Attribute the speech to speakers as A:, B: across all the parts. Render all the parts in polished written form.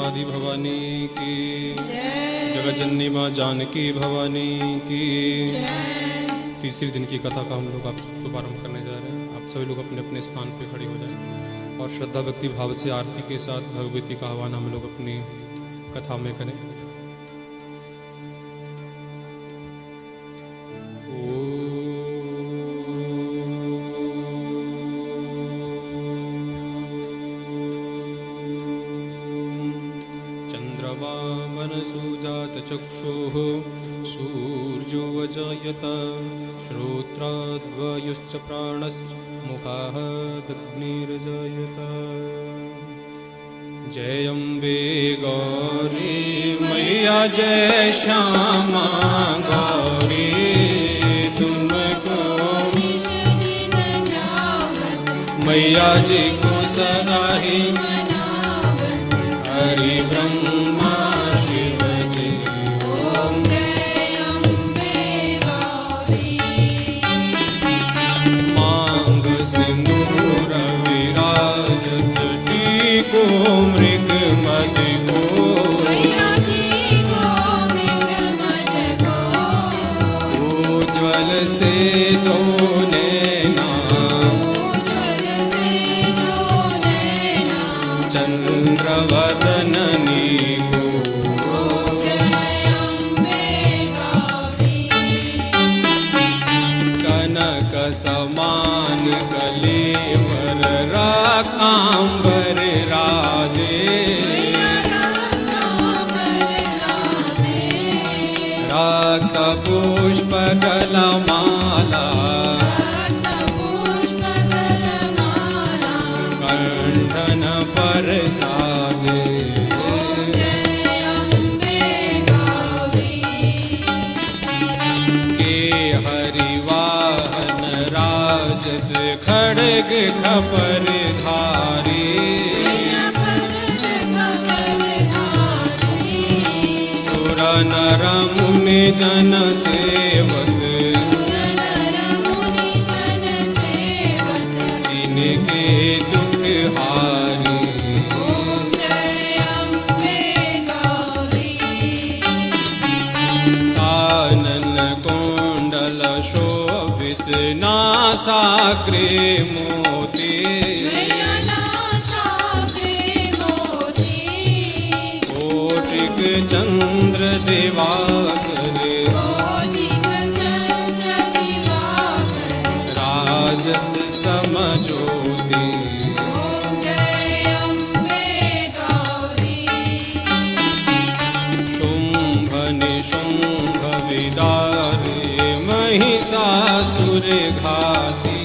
A: राधी भवानी की, जगज्जननी माँ जानकी भवानी की। तीसरे दिन की कथा का हम लोग आप शुभारंभ करने जा रहे हैं। आप सभी लोग अपने अपने स्थान पे खड़े हो जाएं और श्रद्धा भक्ति भाव से आरती के साथ भगवती का आह्वान हम लोग अपनी कथा में करें। चक्षुः सूर्यो वजायत श्रोत्राद्वायुश्च प्राणश्च मुखाः दग्निर्जायत। जय अम्बे गौरी मैया जय श्यामा गौरी, तुमको मैया जी को सराही हरि ब्रह्मा को मृग मद को, उज्ज्वल से दो नैना चंद्रवदननी को। कनक समान कलेवर राकांबर पुष्प गलमाला कंठन पर साजे। के हरिवाहन राजत खड़ग खपर धारी, नर मुनि जन सेवक जिनके दुख हारी। कानन कुंडल शोभित नासाग्रे मोती, चंद्र दिवाकर राजत समज्योति। शुंभ निशुंभ विदारे महिषासुर घाती,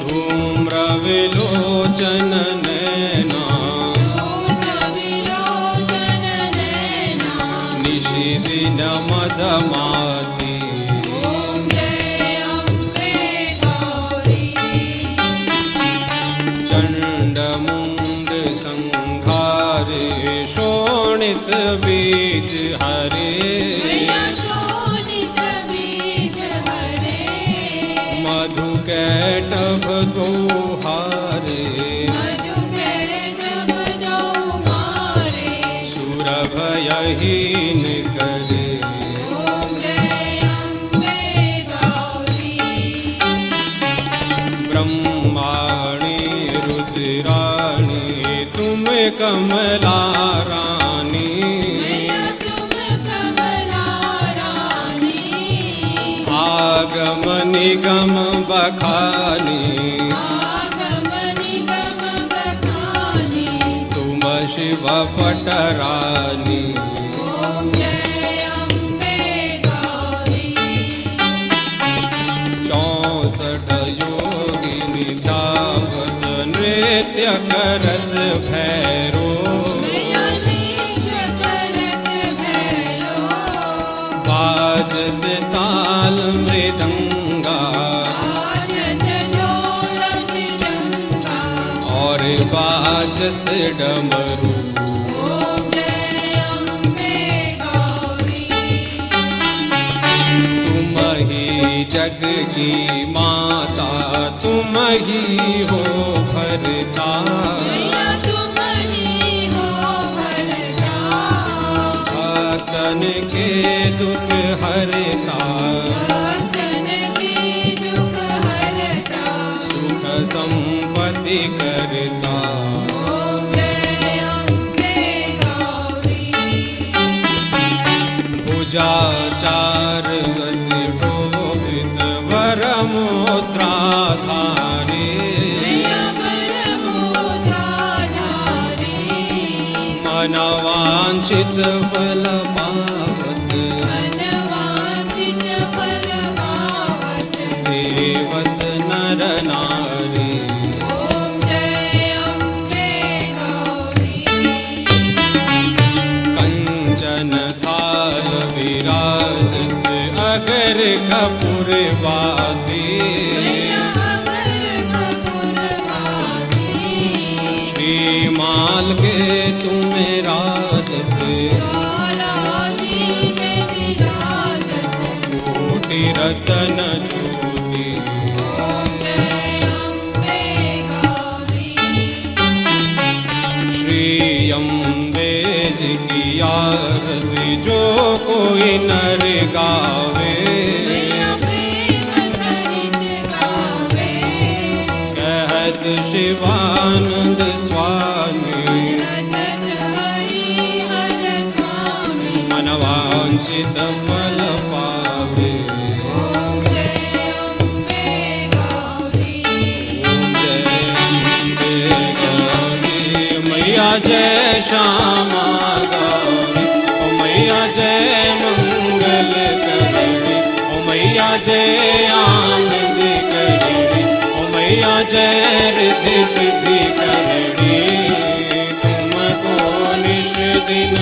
A: धूम्र विलोचन दिन मदमाती। चंड मुंड संघारे शोणित बीज हरे, मधु कैटभ दोहारे सुरभयहीन करे। ब्रह्माणी रुद्राणी तुम कमला रानी, आगम निगम बखानी तुम शिव पटरानी। नृत्य करत भैरो, बाजत ताल मृदंगा और बाजत डमरू। तुम ही जग की माता तुम ही हो भरता, भक्तन के दुख हरता, सुख संपत्ति करता। भुजाचार गति शोभित वरमुद्राधारी, मनवांछित फल पावत, सेवत नर नारी। कंचन थाल विराजत अगर कपूर वादी, श्रीमाल के तुम्हें राजत, कोटि रतन ज्योति। श्री अम्बे जी की आरती जो कोई नर गावे, कहत शिवानंद स्वामी, मनवांछित फल पावे। ओम जय अम्बे गौरी, मैया जय श्यामा गौरी, ओ मैया जय मंगल करणी, ओ मैया जय आनंद करणी, ओ मैया जय रिद्धि सिद्धि करणी। तुमको निश दिन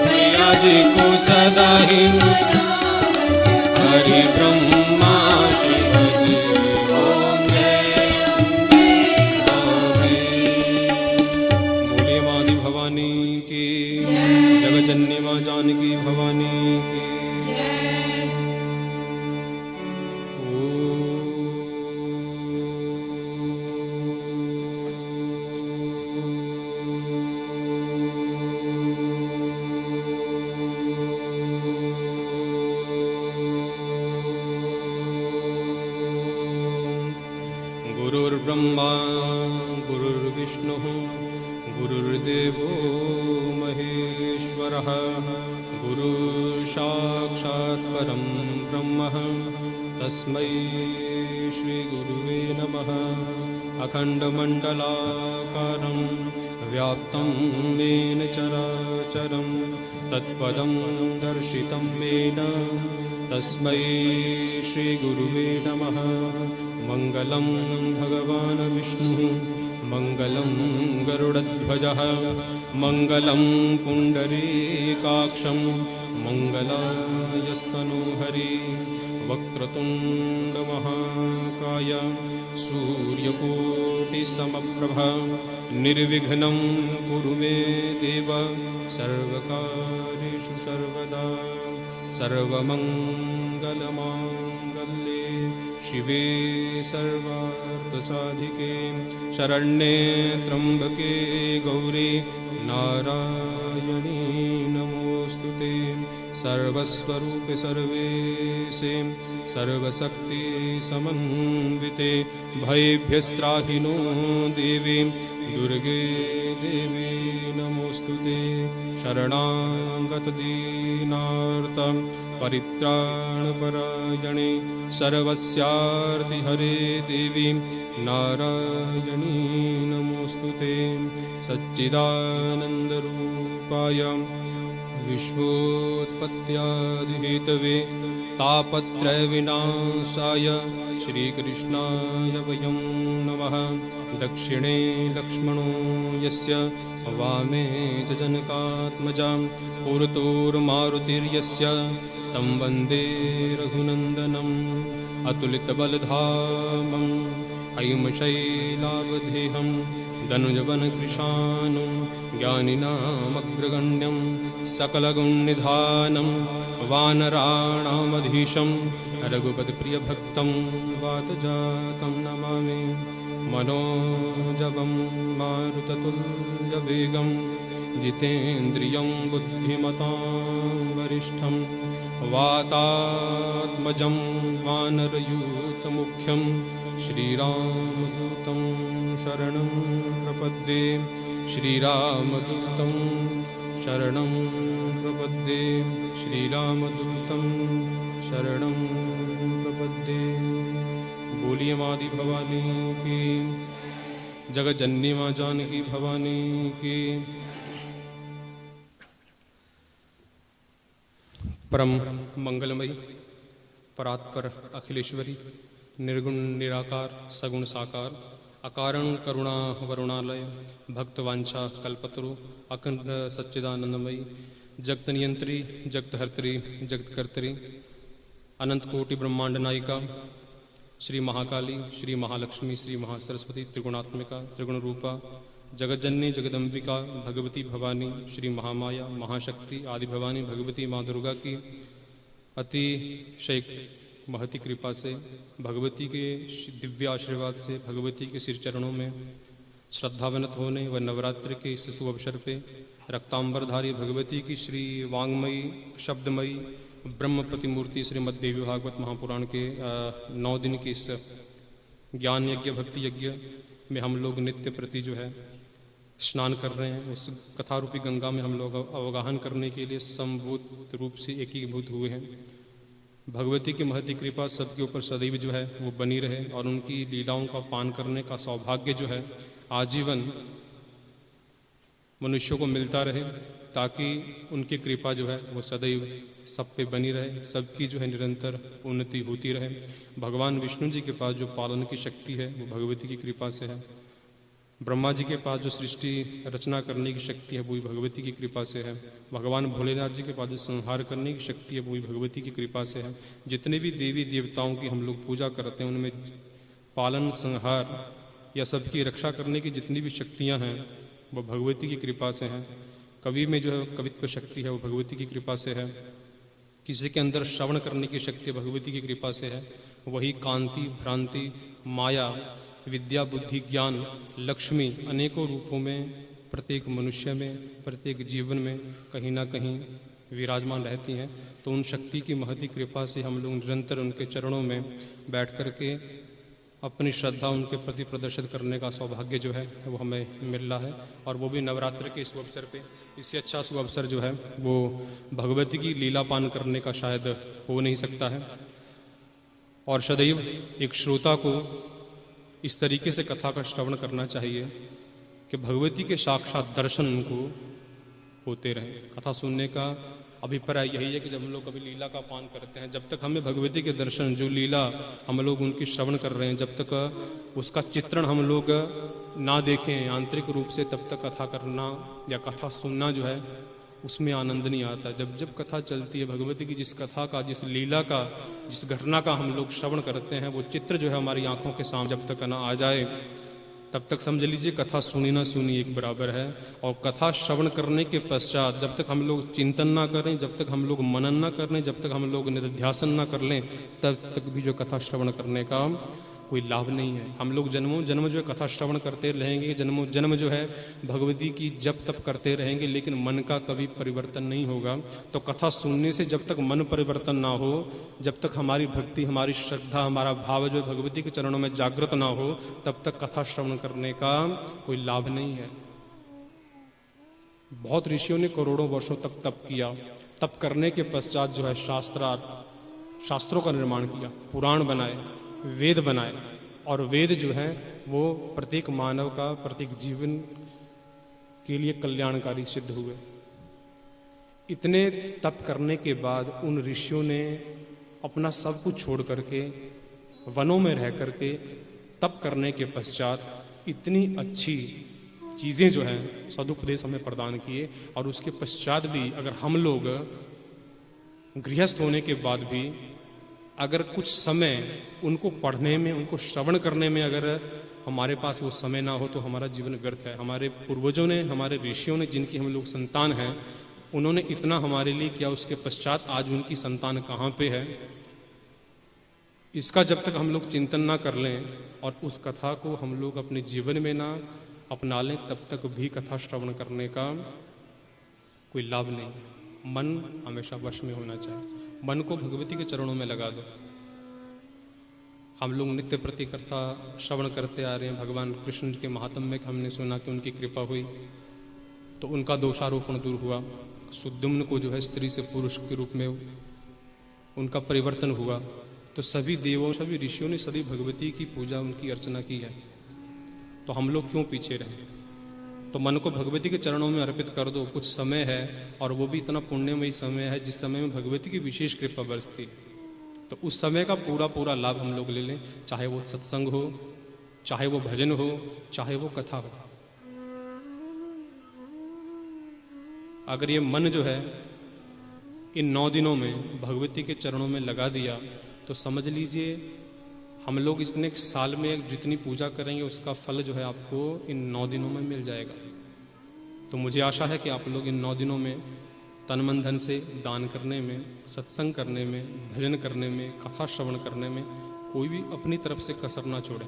A: मैया जी को सदा ही हरि ब्रह्मा शिव जी। ओम जय अम्बे गौरी। बोले माँ भवानी की, जगजननी माँ जानकी भवानी की। गुरुर्ब्रह्मा गुरुर्विष्णुः गुरुर्देवो महेश्वरः, गुरुसाक्षात् परं ब्रह्म तस्मै श्री गुरुवे नमः। अखण्डमण्डलाकारं व्याप्तं येन चराचरं तत्पदं दर्शितं येन तस्मै श्री गुरुवे नमः। मंगलं भगवान् विष्णुः, मंगलं गरुडध्वजः, मंगलं पुण्डरीकाक्षं, मंगलायस्तनोहरि। वक्रतुण्ड महाकाय सूर्यकोटिसमप्रभ, निर्विघ्नं कुरु मे देव सर्वकार्येषु सर्वदा। सर्वमङ्गलमाङ्गल्ये शिवे सर्वार्थसाधिके, शरण्ये त्र्यम्बके गौरी नारायणी नमोस्तुते। सर्वस्वरूपे सर्वेशे सर्वशक्ति समन्विते, भयेभ्यस्त्राहि नो देवी दुर्गे देवी नमोस्तुते। शरणागत दीनार्त परित्राणपरायणे, सर्वस्यार्ति हरे देवी नारायणी नमोस्तुते। सच्चिदानन्दरूपाय विश्वोत्पत्त्यादिहेतवे, तापत्रयविनाशाय श्रीकृष्णाय वयं नमः। दक्षिणे लक्ष्मणो यस्य, वामे च जनकात्मजा, पुरतोर्मारुतिर्यस्य तं वन्दे रघुनन्दनम्। अतुलितबलधामं हैमशैलावधेहं, धनुजवनकृशानं ज्ञानिनामग्रगण्यं, सकलगुणनिधानं वानराणामधीशं, रघुपतिप्रियभक्तं वातजातं नमामि। मनोजवं मारुततुल्यवेगं जितेन्द्रियं बुद्धिमतां वरिष्ठं वातात्मजं वानरयूथमुख्यं श्रीरामदूतं शरणं प्रपद्ये श्रीरामदूतं शरणं प्रपद्ये श्रीरामदूतं शरणं प्रपद्ये। बोलिए मादी भवानी की, जगत जननी माँ जानकी भवानी की। परम मंगलमयी परात्पर अखिलेश्वरी निर्गुण निराकार सगुण साकार अकारण करुणा वरुणालय भक्तवांछा कल्पतरु अखंड सच्चिदानंदमयी जगत नियंत्री जगत हर्त्री जगत कर्त्री अनंत कोटि ब्रह्मांड नायिका श्री महाकाली श्री महालक्ष्मी श्री महासरस्वती त्रिगुणात्मिका त्रिगुण रूपा जगज्जननी जगदम्बिका भगवती भवानी श्री महामाया महाशक्ति आदि भवानी भगवती माँ दुर्गा की अतिशय महती कृपा से भगवती के दिव्य आशीर्वाद से भगवती के सिर चरणों में श्रद्धावनत होने व नवरात्रि के इस शुभ अवसर पे रक्तांबरधारी भगवती की श्री वांगमयी शब्दमयी ब्रह्म प्रतिमूर्ति श्रीमद् देवी भागवत महापुराण के 9 दिन के इस ज्ञान यज्ञ भक्ति यज्ञ में हम लोग नित्य प्रति जो है स्नान कर रहे हैं। उस कथा रूपी गंगा में हम लोग अवगाहन करने के लिए समभूत रूप से एकीभूत हुए हैं। भगवती की महती कृपा सबके ऊपर सदैव जो है वो बनी रहे और उनकी लीलाओं का पान करने का सौभाग्य जो है आजीवन मनुष्यों को मिलता रहे, ताकि उनकी कृपा जो है वो सदैव सब पे बनी रहे, सबकी जो है निरंतर उन्नति होती रहे। भगवान विष्णु जी के पास जो पालन की शक्ति है वो भगवती की कृपा से है। ब्रह्मा जी के पास जो सृष्टि रचना करने की शक्ति है वो भी भगवती की कृपा से है। भगवान भोलेनाथ जी के पास जो संहार करने की शक्ति है वो भी भगवती की कृपा से है। जितने भी देवी देवताओं की हम लोग पूजा करते हैं उनमें पालन संहार या सबकी रक्षा करने की जितनी भी शक्तियाँ हैं वो भगवती की कृपा से हैं। कवि में जो है कवित्व शक्ति है वो भगवती की कृपा से है। किसी के अंदर श्रवण करने की शक्ति भगवती की कृपा से है। वही कांति भ्रांति माया विद्या बुद्धि ज्ञान लक्ष्मी अनेकों रूपों में प्रत्येक मनुष्य में प्रत्येक जीवन में कहीं ना कहीं विराजमान रहती हैं। तो उन शक्ति की महती कृपा से हम लोग निरंतर उनके चरणों में बैठ कर के अपनी श्रद्धा उनके प्रति प्रदर्शित करने का सौभाग्य जो है वो हमें मिल रहा है। और वो भी नवरात्र के इस अवसर पे। इससे अच्छा शुभ अवसर जो है वो भगवती की लीला पान करने का शायद हो नहीं सकता है। और सदैव एक श्रोता को इस तरीके से कथा का श्रवण करना चाहिए कि भगवती के साक्षात दर्शन उनको होते रहे। कथा सुनने का अभिप्राय यही है कि जब हम लोग कभी लीला का पान करते हैं, जब तक हमें भगवती के दर्शन जो लीला हम लोग उनकी श्रवण कर रहे हैं जब तक उसका चित्रण हम लोग ना देखें आंतरिक रूप से, तब तक कथा करना या कथा सुनना जो है उसमें आनंद नहीं आता। जब जब कथा चलती है भगवती की, जिस कथा का जिस लीला का जिस घटना का हम लोग श्रवण करते हैं वो चित्र जो है हमारी आंखों के सामने जब तक ना आ जाए तब तक समझ लीजिए कथा सुनी ना सुनी एक बराबर है। और कथा श्रवण करने के पश्चात जब तक हम लोग चिंतन ना करें, जब तक हम लोग मनन ना कर लें, जब तक हम लोग निधिध्यासन ना कर लें, तब तक भी जो कथा श्रवण करने का कोई लाभ नहीं है। हम लोग जन्मों जन्म जो है कथा श्रवण करते रहेंगे, जन्मों जन्म जो है भगवती की जप तप करते रहेंगे, लेकिन मन का कभी परिवर्तन नहीं होगा। तो कथा सुनने से जब तक मन परिवर्तन ना हो, जब तक हमारी भक्ति हमारी श्रद्धा हमारा भाव जो है भगवती के चरणों में जागृत ना हो, तब तक कथा श्रवण करने का कोई लाभ नहीं है। बहुत ऋषियों ने करोड़ों वर्षों तक तप किया। तप करने के पश्चात जो है शास्त्रों का निर्माण किया, पुराण बनाए, वेद बनाए। और वेद जो है वो प्रत्येक मानव का प्रत्येक जीवन के लिए कल्याणकारी सिद्ध हुए। इतने तप करने के बाद उन ऋषियों ने अपना सब कुछ छोड़ करके वनों में रह करके तप करने के पश्चात इतनी अच्छी चीज़ें जो हैं सदुपदेश हमें प्रदान किए। और उसके पश्चात भी अगर हम लोग गृहस्थ होने के बाद भी अगर कुछ समय उनको पढ़ने में उनको श्रवण करने में अगर हमारे पास वो समय ना हो तो हमारा जीवन व्यर्थ है। हमारे पूर्वजों ने हमारे ऋषियों ने जिनकी हम लोग संतान हैं उन्होंने इतना हमारे लिए किया, उसके पश्चात आज उनकी संतान कहाँ पे है इसका जब तक हम लोग चिंतन ना कर लें और उस कथा को हम लोग अपने जीवन में ना अपना लें, तब तक भी कथा श्रवण करने का कोई लाभ नहीं। मन हमेशा वश में होना चाहिए। मन को भगवती के चरणों में लगा दो। हम लोग नित्य प्रति कथा श्रवण करते आ रहे हैं। भगवान कृष्ण के महात्म्य में हमने सुना कि उनकी कृपा हुई तो उनका दोषारोपण दूर हुआ। सुद्युम्न को जो है स्त्री से पुरुष के रूप में उनका परिवर्तन हुआ। तो सभी देवों, सभी ऋषियों ने सभी भगवती की पूजा, उनकी अर्चना की है। तो हम लोग क्यों पीछे रहे? तो मन को भगवती के चरणों में अर्पित कर दो। कुछ समय है और वो भी इतना पुण्यमयी समय है जिस समय में भगवती की विशेष कृपा बरसती है। तो उस समय का पूरा पूरा लाभ हम लोग ले लें, चाहे वो सत्संग हो, चाहे वो भजन हो, चाहे वो कथा हो। अगर ये मन जो है इन 9 दिनों में भगवती के चरणों में लगा दिया तो समझ लीजिए हम लोग इतने साल में जितनी पूजा करेंगे उसका फल जो है आपको इन 9 दिनों में मिल जाएगा। तो मुझे आशा है कि आप लोग इन 9 दिनों में तन मन धन से दान करने में, सत्संग करने में, भजन करने में, कथा श्रवण करने में कोई भी अपनी तरफ से कसर ना छोड़े,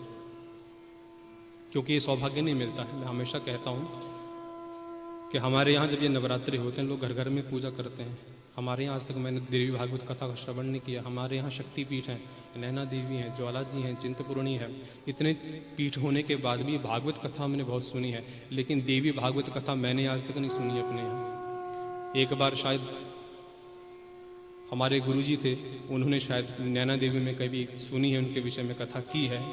A: क्योंकि ये सौभाग्य नहीं मिलता है। मैं हमेशा कहता हूँ कि हमारे यहाँ जब ये नवरात्रि होते हैं लोग घर घर में पूजा करते हैं। हमारे यहाँ आज तक मैंने देवी भागवत कथा का श्रवण नहीं किया। हमारे यहाँ शक्तिपीठ हैं, नैना देवी हैं, ज्वाला जी हैं, चिंतपूर्णी है। इतने पीठ होने के बाद भी भागवत कथा मैंने बहुत सुनी है, लेकिन देवी भागवत कथा मैंने आज तक नहीं सुनी अपने यहाँ। एक बार शायद हमारे गुरुजी थे, उन्होंने शायद नैना देवी में कभी सुनी है, उनके विषय में कथा की है,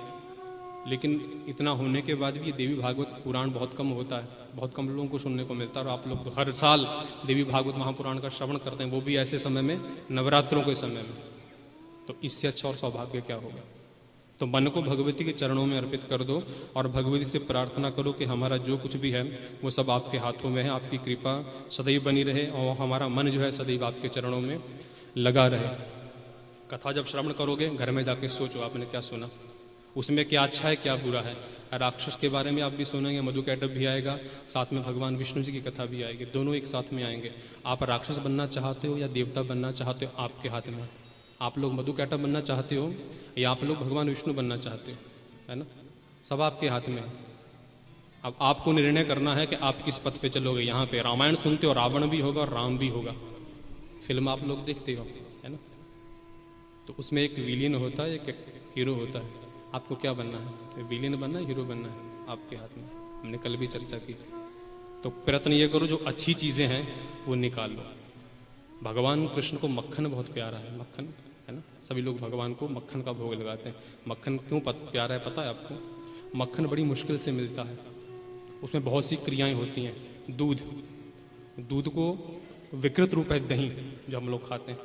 A: लेकिन इतना होने के बाद भी ये देवी भागवत पुराण बहुत कम होता है, बहुत कम लोगों को सुनने को मिलता है। और आप लोग तो हर साल देवी भागवत महापुराण का श्रवण करते हैं, वो भी ऐसे समय में, नवरात्रों के समय में। तो इससे अच्छा और सौभाग्य क्या होगा? तो मन को भगवती के चरणों में अर्पित कर दो और भगवती से प्रार्थना करो कि हमारा जो कुछ भी है वो सब आपके हाथों में है। आपकी कृपा सदैव बनी रहे और हमारा मन जो है सदैव आपके चरणों में लगा रहे। कथा जब श्रवण करोगे घर में जाके सोचो आपने क्या सुना, उसमें क्या अच्छा है क्या बुरा है। राक्षस के बारे में आप भी सुनेंगे, मधुकैटभ भी आएगा, साथ में भगवान विष्णु जी की कथा भी आएगी, दोनों एक साथ में आएंगे। आप राक्षस बनना चाहते हो या देवता बनना चाहते हो, आपके हाथ में। आप लोग मधुकैटभ बनना चाहते हो या आप लोग भगवान विष्णु बनना चाहते हो, है ना? सब आपके हाथ में है। अब आपको निर्णय करना है कि आप किस पथ पे चलोगे। यहाँ पे रामायण सुनते हो, रावण भी होगा और राम भी होगा। फिल्म आप लोग देखते हो, है ना? तो उसमें एक विलेन होता है, एक हीरो होता है। आपको क्या बनना है? तो विलेन बनना है, हीरो बनना है, आपके हाथ में। हमने कल भी चर्चा की। तो प्रयत्न ये करो जो अच्छी चीजें हैं वो निकाल लो। भगवान कृष्ण को मक्खन बहुत प्यारा है, मक्खन, है ना? सभी लोग भगवान को मक्खन का भोग लगाते हैं। मक्खन क्यों प्यारा है पता है आपको? मक्खन बड़ी मुश्किल से मिलता है, उसमें बहुत सी क्रियाएं होती हैं। दूध को विकृत रूप है दही, जो हम लोग खाते हैं।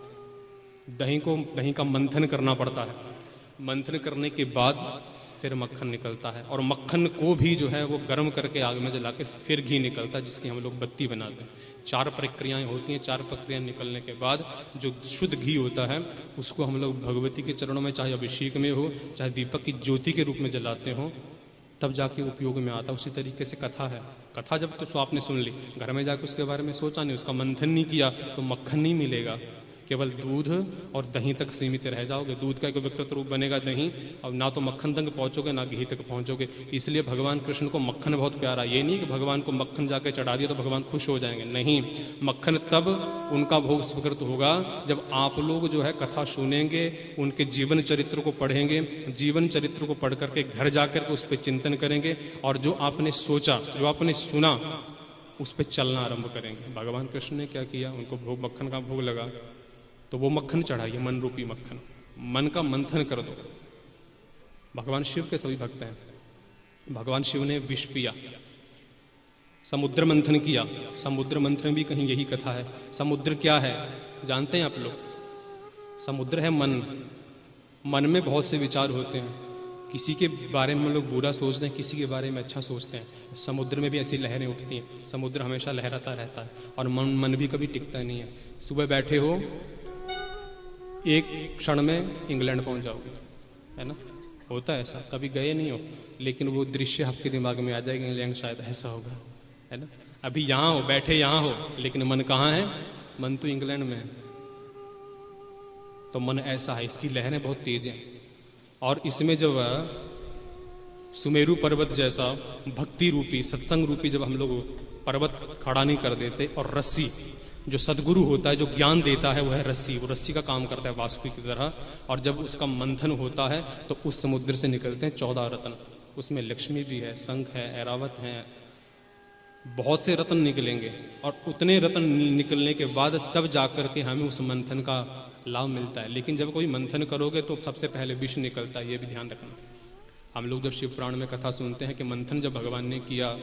A: दही का मंथन करना पड़ता है। मंथन करने के बाद फिर मक्खन निकलता है, और मक्खन को भी जो है वो गर्म करके आग में जला के फिर घी निकलता है, जिसकी हम लोग बत्ती बनाते हैं। 4 प्रक्रियाएं होती हैं। 4 प्रक्रिया निकलने के बाद जो शुद्ध घी होता है उसको हम लोग भगवती के चरणों में, चाहे अभिषेक में हो, चाहे दीपक की ज्योति के रूप में जलाते हो, तब जाके उपयोग में आता है। उसी तरीके से कथा है। कथा जब तो आपने सुन ली, घर में जाकर उसके बारे में सोचा नहीं, उसका मंथन नहीं किया, तो मक्खन नहीं मिलेगा। केवल दूध और दही तक सीमित रह जाओगे। दूध का एक विकृत रूप बनेगा दही, और ना तो मक्खन तक पहुंचोगे ना घी तक पहुंचोगे। इसलिए भगवान कृष्ण को मक्खन बहुत प्यारा। ये नहीं कि भगवान को मक्खन जाके चढ़ा दिया तो भगवान खुश हो जाएंगे, नहीं। मक्खन तब उनका भोग स्वीकृत होगा जब आप लोग जो है कथा सुनेंगे, उनके जीवन चरित्र को पढ़ेंगे, जीवन चरित्र को पढ़ करके घर जाकर उस पर चिंतन करेंगे, और जो आपने सोचा, जो आपने सुना, उस पर चलना आरंभ करेंगे। भगवान कृष्ण ने क्या किया? उनको भोग, मक्खन का भोग लगा, तो वो मक्खन चढ़ाइए, मन रूपी मक्खन। मन का मंथन कर दो। भगवान शिव के सभी भक्त हैं। भगवान शिव ने विष पिया, समुद्र मंथन किया। समुद्र मंथन भी कहीं यही कथा है। समुद्र क्या है जानते हैं आप लोग? समुद्र है मन। मन में बहुत से विचार होते हैं। किसी के बारे में हम लोग बुरा सोचते हैं, किसी के बारे में अच्छा सोचते हैं। समुद्र में भी ऐसी लहरें उठती हैं। समुद्र हमेशा लहराता रहता है, और मन भी कभी टिकता नहीं है। सुबह बैठे हो, एक क्षण में इंग्लैंड पहुंच जाओगे, है ना? होता है ऐसा। कभी गए नहीं हो, लेकिन वो दृश्य आपके दिमाग में आ जाएगा, इंग्लैंड शायद ऐसा होगा, है ना? अभी यहाँ हो, बैठे यहाँ हो, लेकिन मन कहाँ है? मन तो इंग्लैंड में है। तो मन ऐसा है, इसकी लहरें बहुत तेज हैं। और इसमें जब सुमेरु पर्वत जैसा भक्ति रूपी सत्संग रूपी जब हम लोग पर्वत खड़ा नहीं कर देते, और रस्सी जो सदगुरु होता है, जो ज्ञान देता है, वह है रस्सी। वो रस्सी का काम करता है वासुकी की तरह। और जब उसका मंथन होता है तो उस समुद्र से निकलते हैं 14 रत्न। उसमें लक्ष्मी भी है, शंख है, ऐरावत है, बहुत से रत्न निकलेंगे। और उतने रत्न निकलने के बाद तब जाकर के हमें उस मंथन का लाभ मिलता है। लेकिन जब कोई मंथन करोगे तो सबसे पहले विष निकलता है, ये भी ध्यान रखना। हम लोग जब शिव पुराण में कथा सुनते हैं कि मंथन जब भगवान ने किया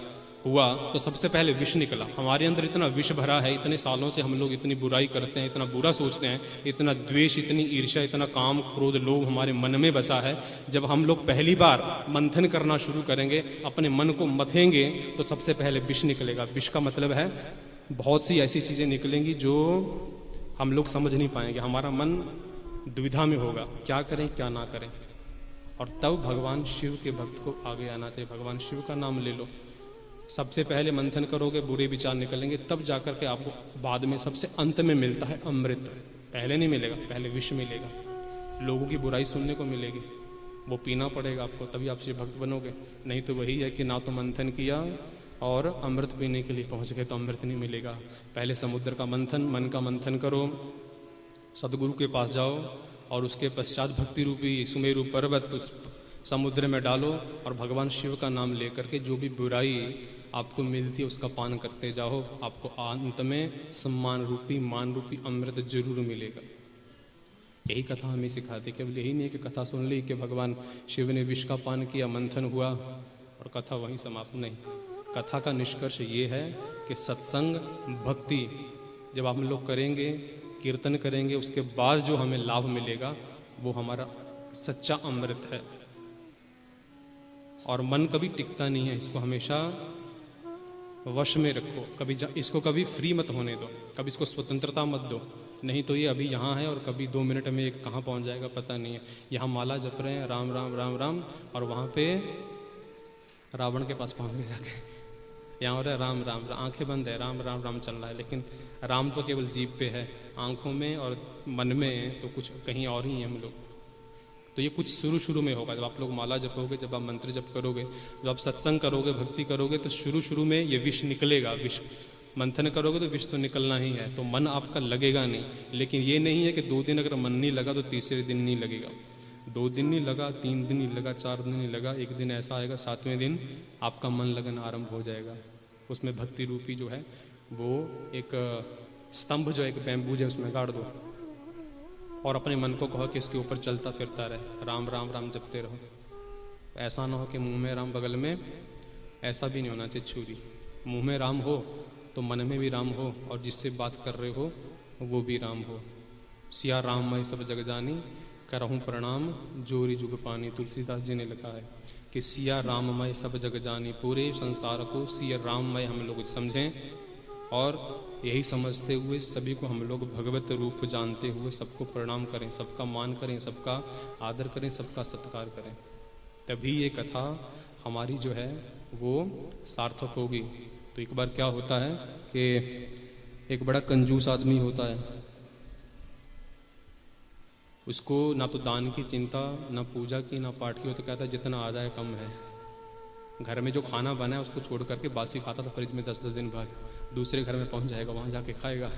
A: हुआ तो सबसे पहले विष निकला। हमारे अंदर इतना विष भरा है, इतने सालों से हम लोग इतनी बुराई करते हैं, इतना बुरा सोचते हैं, इतना द्वेष, इतनी ईर्ष्या, इतना काम, क्रोध, लोभ हमारे मन में बसा है। जब हम लोग पहली बार मंथन करना शुरू करेंगे, अपने मन को मथेंगे, तो सबसे पहले विष निकलेगा। विष का मतलब है बहुत सी ऐसी चीज़ें निकलेंगी जो हम लोग समझ नहीं पाएंगे। हमारा मन दुविधा में होगा, क्या करें क्या ना करें। और तब भगवान शिव के भक्त को आगे आना चाहिए। भगवान शिव का नाम ले लो, सबसे पहले मंथन करोगे, बुरे विचार निकलेंगे, तब जाकर के आपको बाद में सबसे अंत में मिलता है अमृत। पहले नहीं मिलेगा, पहले विष मिलेगा, लोगों की बुराई सुनने को मिलेगी, वो पीना पड़ेगा आपको, तभी आप शिव भक्त बनोगे। नहीं तो वही है कि ना तो मंथन किया और अमृत पीने के लिए पहुंच गए तो अमृत नहीं मिलेगा। पहले समुद्र का मंथन, मन का मंथन करो, सदगुरु के पास जाओ, और उसके पश्चात भक्ति रूपी सुमेरु पर्वत उस समुद्र में डालो, और भगवान शिव का नाम लेकर के जो भी बुराई आपको मिलती है उसका पान करते जाओ। आपको अंत में सम्मान रूपी, मान रूपी अमृत जरूर मिलेगा। यही कथा हमें सिखाती। केवल यही नहीं कि कथा सुन ली कि भगवान शिव ने विष का पान किया, मंथन हुआ और कथा वहीं समाप्त। नहीं, कथा का निष्कर्ष ये है कि सत्संग, भक्ति जब हम लोग करेंगे, कीर्तन करेंगे, उसके बाद जो हमें लाभ मिलेगा वो हमारा सच्चा अमृत है। और मन कभी टिकता नहीं है, इसको हमेशा वश में रखो। इसको कभी फ्री मत होने दो, कभी इसको स्वतंत्रता मत दो। नहीं तो ये अभी यहाँ है और कभी 2 मिनट में ये कहाँ पहुँच जाएगा पता नहीं है। यहाँ माला जप रहे हैं राम राम राम राम, और वहाँ पे रावण के पास पहुँच गए जाके। यहाँ हो रहा है राम राम, आंखें बंद है, राम राम राम चल रहा है, लेकिन राम तो केवल जीभ पे है, आंखों में और मन में तो कुछ कहीं और ही है हम लोग। तो ये कुछ शुरू में होगा। जब आप लोग माला जपोगे, जब आप मंत्र जप करोगे, जब आप सत्संग करोगे, भक्ति करोगे, तो शुरू में ये विष निकलेगा। विष मंथन करोगे तो विष तो निकलना ही है, तो मन आपका लगेगा नहीं। लेकिन ये नहीं है कि 2 दिन अगर मन नहीं लगा तो तीसरे दिन नहीं लगेगा, 2 दिन नहीं लगा, 3 दिन नहीं लगा, 4 दिन नहीं लगा, एक दिन ऐसा आएगा 7वें दिन आपका मन लगन आरंभ हो जाएगा। उसमें भक्ति रूपी जो है वो एक स्तंभ, जो एक बैम्बू है, उसमें गाड़ दो और अपने मन को कहो कि इसके ऊपर चलता फिरता रहे, राम राम राम जपते रहो। ऐसा ना हो कि मुंह में राम बगल में, ऐसा भी नहीं होना चाहिए। छुरी मुंह में राम हो तो मन में भी राम हो, और जिससे बात कर रहे हो वो भी राम हो। सिया राम मैं सब जग जानी, करहूँ प्रणाम जोरी जुग पानी। तुलसीदास जी ने लिखा है कि सिया राममय सब जग जानी, पूरे संसार को सिया राममय हम लोग समझें, और यही समझते हुए सभी को हम लोग भगवत रूप जानते हुए सबको प्रणाम करें, सबका मान करें, सबका आदर करें, सबका सत्कार करें। तभी ये कथा हमारी जो है वो सार्थक होगी। तो एक बार क्या होता है कि एक बड़ा कंजूस आदमी होता है, उसको ना तो दान की चिंता, ना पूजा की, ना पाठ की हो, तो कहता है जितना आ जाए कम है। घर में जो खाना बना है उसको छोड़ करके बासी खाता था फ्रिज में 10-10 दिन बाद, दूसरे घर में पहुंच जाएगा, वहां जाके खाएगा,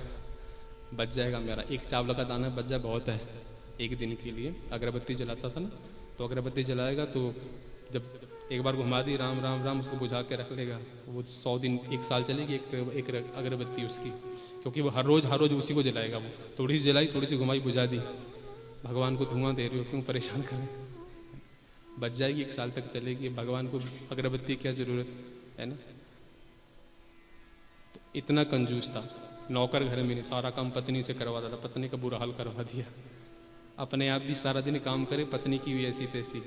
A: बच जाएगा मेरा एक चावल का दाना, बच जाए बहुत है एक दिन के लिए। अगरबत्ती जलाता था ना, तो अगरबत्ती जलाएगा तो जब एक बार घुमा दी राम राम राम, उसको बुझा के रख लेगा, वो 100 दिन 1 साल चलेगी एक अगरबत्ती उसकी, क्योंकि वो हर रोज उसी को जलाएगा। वो थोड़ी सी जलाई, थोड़ी सी घुमाई, बुझा दी। भगवान को धुआं दे रही हो, क्यों परेशान करें, बच जाएगी, 1 साल तक चलेगी। भगवान को अगरबत्ती क्या जरूरत है ना। तो इतना कंजूस था। नौकर घर में नहीं, सारा काम पत्नी से करवाता था, पत्नी का बुरा हाल करवा दिया। अपने आप भी सारा दिन काम करे, पत्नी की भी ऐसी तैसी।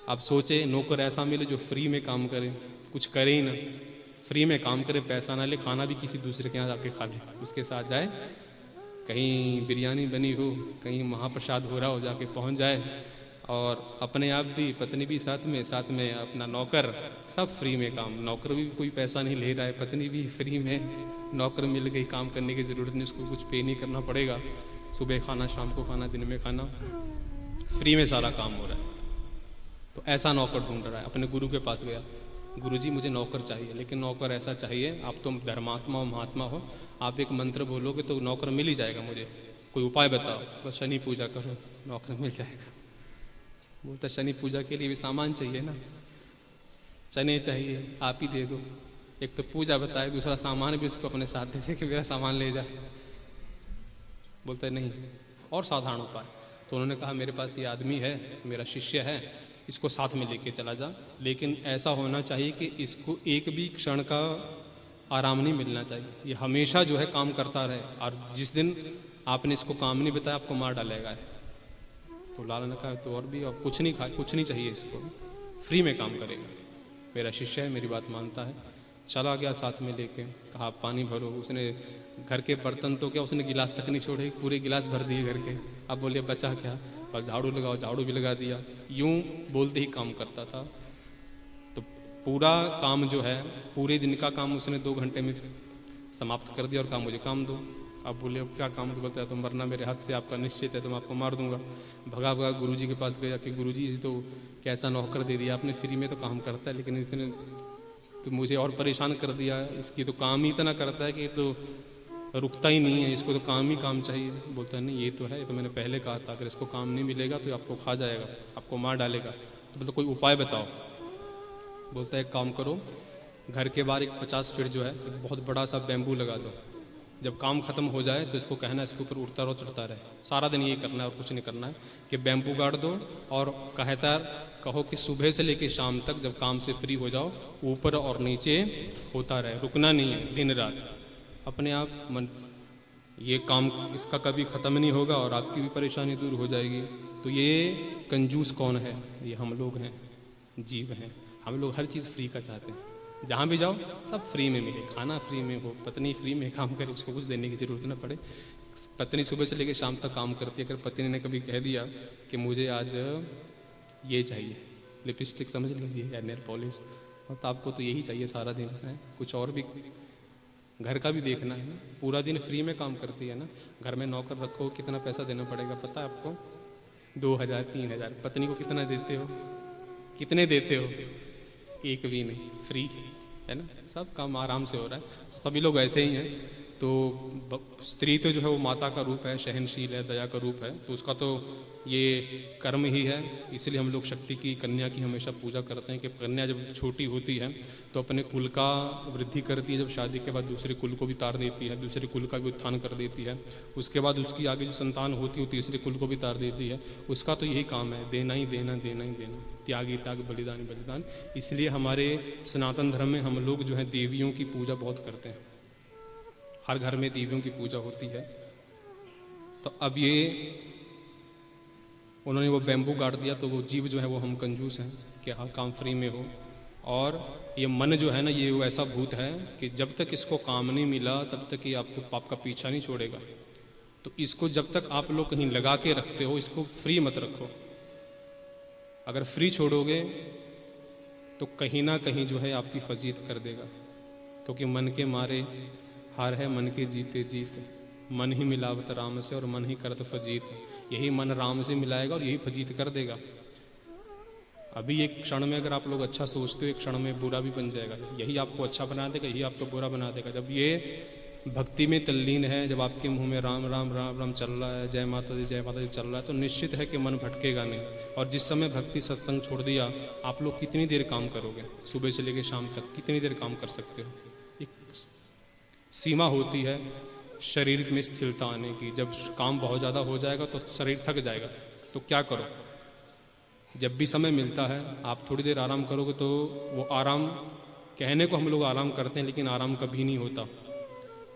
A: आप सोचे नौकर ऐसा मिले जो फ्री में काम करे, कुछ करे ही ना, फ्री में काम करे, पैसा ना ले, खाना भी किसी दूसरे के यहाँ जाके खा ले, उसके साथ जाए, कहीं बिरयानी बनी हो, कहीं महाप्रसाद हो रहा हो, जाके पहुंच जाए, और अपने आप भी, पत्नी भी साथ में अपना नौकर, सब फ्री में काम। नौकर भी कोई पैसा नहीं ले रहा है, पत्नी भी फ्री में, नौकर मिल गई, काम करने की ज़रूरत नहीं, उसको कुछ पे नहीं करना पड़ेगा। सुबह खाना, शाम को खाना, दिन में खाना, फ्री में सारा काम हो रहा है। तो ऐसा नौकर ढूंढ रहा है, अपने गुरु के पास गया, गुरुजी मुझे नौकर चाहिए, लेकिन नौकर ऐसा चाहिए, आप तो धर्मात्मा और महात्मा हो, आप एक मंत्र बोलोगे तो नौकर मिल ही जाएगा, मुझे कोई उपाय बताओ। बस शनि पूजा करो, नौकर मिल जाएगा। बोलता शनि पूजा के लिए भी सामान चाहिए ना, चने चाहिए, आप ही दे दो। एक तो पूजा बताए, दूसरा सामान भी उसको अपने साथ दे दे कि मेरा सामान ले जा। बोलता है नहीं और साधारण उपाय। तो उन्होंने कहा मेरे पास ये आदमी है, मेरा शिष्य है, इसको साथ में लेके चला जा, लेकिन ऐसा होना चाहिए कि इसको एक भी क्षण का आराम नहीं मिलना चाहिए, ये हमेशा जो है काम करता रहे, और जिस दिन आपने इसको काम नहीं बताया आपको मार डालेगा। तो लाला ने कहा तो और भी, और कुछ नहीं खा, कुछ नहीं चाहिए इसको, फ्री में काम करेगा, मेरा शिष्य है, मेरी बात मानता है। चला गया साथ में लेके, कहा पानी भरो। उसने घर के बर्तन तो क्या, उसने गिलास तक नहीं छोड़े, पूरे गिलास भर दिए घर के। अब बोलिए बचा क्या, पर झाड़ू लगाओ, झाड़ू भी लगा दिया। यूं बोलते ही काम करता था। तो पूरा काम जो है, पूरे दिन का काम उसने 2 घंटे में समाप्त कर दिया और कहा मुझे काम दो। अब बोले अब क्या काम, तो बोलता है तुम मरना मेरे हाथ से आपका निश्चित है, तो मैं आपको मार दूंगा। भगा भगा गुरुजी के पास गया कि गुरुजी तो कैसा नौकर दे दिया आपने, फ्री में तो काम करता है, लेकिन इसने तो मुझे और परेशान कर दिया, इसकी तो काम ही इतना करता है कि तो रुकता ही नहीं है, इसको तो काम ही काम चाहिए। बोलता है नहीं ये तो है, ये तो मैंने पहले कहा था, अगर इसको काम नहीं मिलेगा तो आपको खा जाएगा, आपको मार डालेगा। तो बोलता कोई उपाय बताओ। बोलता है एक काम करो, घर के बाहर एक 50 फीट जो है एक बहुत बड़ा सा बैम्बू लगा दो, जब काम खत्म हो जाए तो इसको कहना इसके ऊपर उड़ता रहो चढ़ता रहे, सारा दिन यही करना है और कुछ नहीं करना है, कि बैम्बू गाड़ दो और कहो कि सुबह से लेकर शाम तक जब काम से फ्री हो जाओ ऊपर और नीचे होता रहे, रुकना नहीं है दिन रात। अपने आप मन ये काम इसका कभी ख़त्म नहीं होगा और आपकी भी परेशानी दूर हो जाएगी। तो ये कंजूस कौन है, ये हम लोग हैं, जीव हैं। हम लोग हर चीज़ फ्री का चाहते हैं, जहाँ भी जाओ सब फ्री में मिले, खाना फ्री में हो, पत्नी फ्री में काम करे, उसको कुछ देने की जरूरत ना पड़े। पत्नी सुबह से लेकर शाम तक काम करती है, अगर पत्नी ने कभी कह दिया कि मुझे आज ये चाहिए, लिपस्टिक समझ लीजिए या नेल पॉलिश, और तो आपको तो यही चाहिए सारा दिन है, कुछ और भी घर का भी देखना है ना, पूरा दिन फ्री में काम करती है ना। घर में नौकर रखो, कितना पैसा देना पड़ेगा पता है आपको, 2000 3000। पत्नी को कितना देते हो, कितने देते हो, एक भी नहीं, फ्री है ना, सब काम आराम से हो रहा है। तो सभी लोग ऐसे ही हैं। तो स्त्री तो जो है वो माता का रूप है, सहनशील है, दया का रूप है, तो उसका तो ये कर्म ही है। इसलिए हम लोग शक्ति की, कन्या की हमेशा पूजा करते हैं कि कन्या जब छोटी होती है तो अपने कुल का वृद्धि करती है, जब शादी के बाद दूसरे कुल को भी तार देती है, दूसरे कुल का भी उत्थान कर देती है, उसके बाद उसकी आगे जो संतान होती है वो तीसरे कुल को भी तार देती है। उसका तो यही काम है, देना ही देना, देना ही देना, त्याग ही त्याग, बलिदान ही बलिदान। इसलिए हमारे सनातन धर्म में हम लोग जो है देवियों की पूजा बहुत करते हैं, हर घर में देवियों की पूजा होती है। तो अब ये उन्होंने वो बैम्बू गाड़ दिया, तो वो जीव जो है वो हम कंजूस हैं कि हर काम फ्री में हो। और ये मन जो है ना, ये वो ऐसा भूत है कि जब तक इसको काम नहीं मिला तब तक ये आपको पाप का पीछा नहीं छोड़ेगा। तो इसको जब तक आप लोग कहीं लगा के रखते हो, इसको फ्री मत रखो। अगर फ्री छोड़ोगे तो कहीं ना कहीं जो है आपकी फजीत कर देगा, क्योंकि मन के मारे हार है, मन के जीते जीत, मन ही मिलावत राम से और मन ही करत फजीत। यही मन राम से मिलाएगा और यही फजीत कर देगा। अभी एक क्षण में अगर आप लोग अच्छा सोचते हो, एक क्षण में बुरा भी बन जाएगा। यही आपको अच्छा बना देगा, यही आपको बुरा बना देगा। जब ये भक्ति में तल्लीन है, जब आपके मुंह में राम राम राम राम चल रहा है, जय माता दी चल रहा है, तो निश्चित है कि मन भटकेगा नहीं। और जिस समय भक्ति सत्संग छोड़ दिया, आप लोग कितनी देर काम करोगे, सुबह से लेकर शाम तक कितनी देर काम कर सकते हो। एक सीमा होती है शरीर में स्थिरता आने की। जब काम बहुत ज़्यादा हो जाएगा तो शरीर थक जाएगा, तो क्या करो, जब भी समय मिलता है आप थोड़ी देर आराम करोगे। तो वो आराम, कहने को हम लोग आराम करते हैं, लेकिन आराम कभी नहीं होता।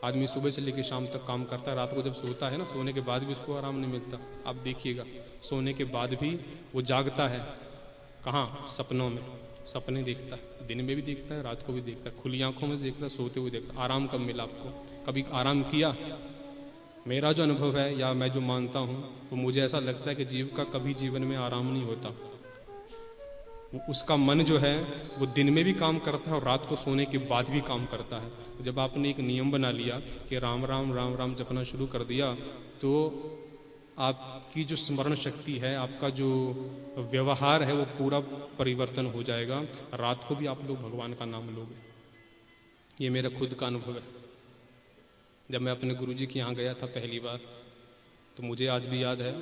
A: आदमी सुबह से लेकर शाम तक काम करता है, रात को जब सोता है ना, सोने के बाद भी उसको आराम नहीं मिलता। आप देखिएगा, सोने के बाद भी वो जागता है, कहाँ, सपनों में सपने देखता है, दिन में भी देखता है, रात को भी देखता है, खुली आंखों में देखता है, सोते हुए देखता है। आराम कब मिला आपको, कभी आराम किया? मेरा जो अनुभव है या मैं जो मानता हूँ, वो मुझे ऐसा लगता है कि जीव का कभी जीवन में आराम नहीं होता। उसका मन जो है वो दिन में भी काम करता है और रात को सोने के बाद भी काम करता है। जब आपने एक नियम बना लिया कि राम राम राम राम जपना शुरू कर दिया, तो आपकी जो स्मरण शक्ति है, आपका जो व्यवहार है, वो पूरा परिवर्तन हो जाएगा। रात को भी आप लोग भगवान का नाम लोगे। ये मेरा खुद का अनुभव है। जब मैं अपने गुरुजी के यहाँ गया था पहली बार, तो मुझे आज भी याद है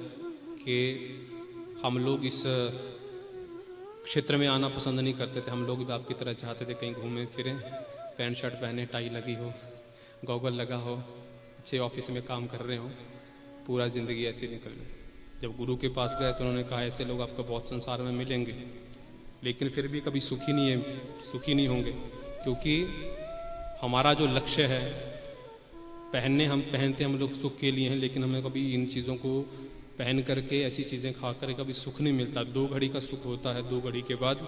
A: कि हम लोग इस क्षेत्र में आना पसंद नहीं करते थे। हम लोग भी आपकी तरह चाहते थे कहीं घूमें फिरें, पैंट शर्ट पहने, टाई लगी हो, गॉगल लगा हो, अच्छे ऑफिस में काम कर रहे हो, पूरा ज़िंदगी ऐसे निकल गई। जब गुरु के पास गए तो उन्होंने कहा ऐसे लोग आपको बहुत संसार में मिलेंगे, लेकिन फिर भी कभी सुखी नहीं होंगे, क्योंकि हमारा जो लक्ष्य है, पहनते हम लोग सुख के लिए हैं, लेकिन हमें कभी इन चीज़ों को पहन करके, ऐसी चीज़ें खा कर कभी सुख नहीं मिलता। 2 घड़ी का सुख होता है, 2 घड़ी के बाद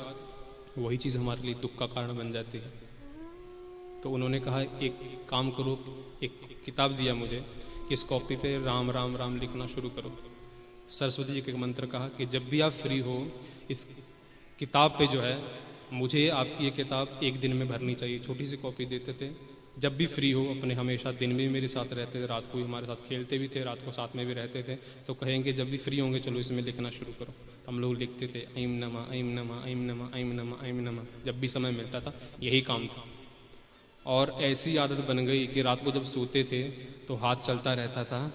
A: वही चीज़ हमारे लिए दुख का कारण बन जाती है। तो उन्होंने कहा एक काम करो, एक किताब दिया मुझे कि इस कॉपी पे राम राम राम लिखना शुरू करो। सरस्वती जी के मंत्र कहा कि जब भी आप फ्री हो, इस किताब पे जो है, मुझे आपकी ये किताब 1 दिन में भरनी चाहिए। छोटी सी कॉपी देते थे। जब भी फ्री हो अपने, हमेशा दिन में भी मेरे साथ रहते थे, रात को भी हमारे साथ खेलते भी थे, रात को साथ में भी रहते थे। तो कहेंगे जब भी फ्री होंगे चलो इसमें लिखना शुरू करो। हम लोग लिखते थे ऐम नमा ऐम नमा ऐम नमा ऐम नमा ऐम नमा। जब भी समय मिलता था यही काम था। और ऐसी आदत बन गई कि रात को जब सोते थे तो हाथ चलता रहता था,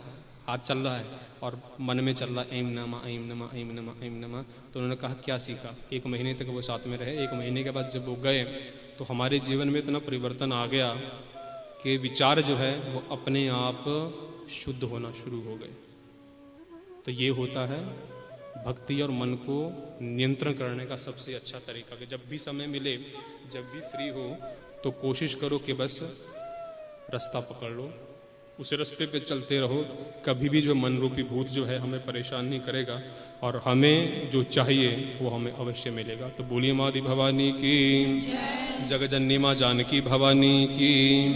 A: हाथ चल रहा है और मन में चल रहा ऐम नमा ऐम नमा ऐम नमा ऐम नमा। तो उन्होंने कहा क्या सीखा? 1 महीने तक वो साथ में रहे। 1 महीने के बाद जब वो गए तो हमारे जीवन में इतना परिवर्तन आ गया कि विचार जो है वो अपने आप शुद्ध होना शुरू हो गए। तो ये होता है भक्ति और मन को नियंत्रण करने का सबसे अच्छा तरीका कि जब भी समय मिले, जब भी फ्री हो, तो कोशिश करो कि बस रास्ता पकड़ लो, उस रास्ते पे चलते रहो। कभी भी जो मन रूपी भूत जो है हमें परेशान नहीं करेगा और हमें जो चाहिए वो हमें अवश्य मिलेगा। तो बोलिए माँ दी भवानी की, जगजननी माँ जानकी भवानी की।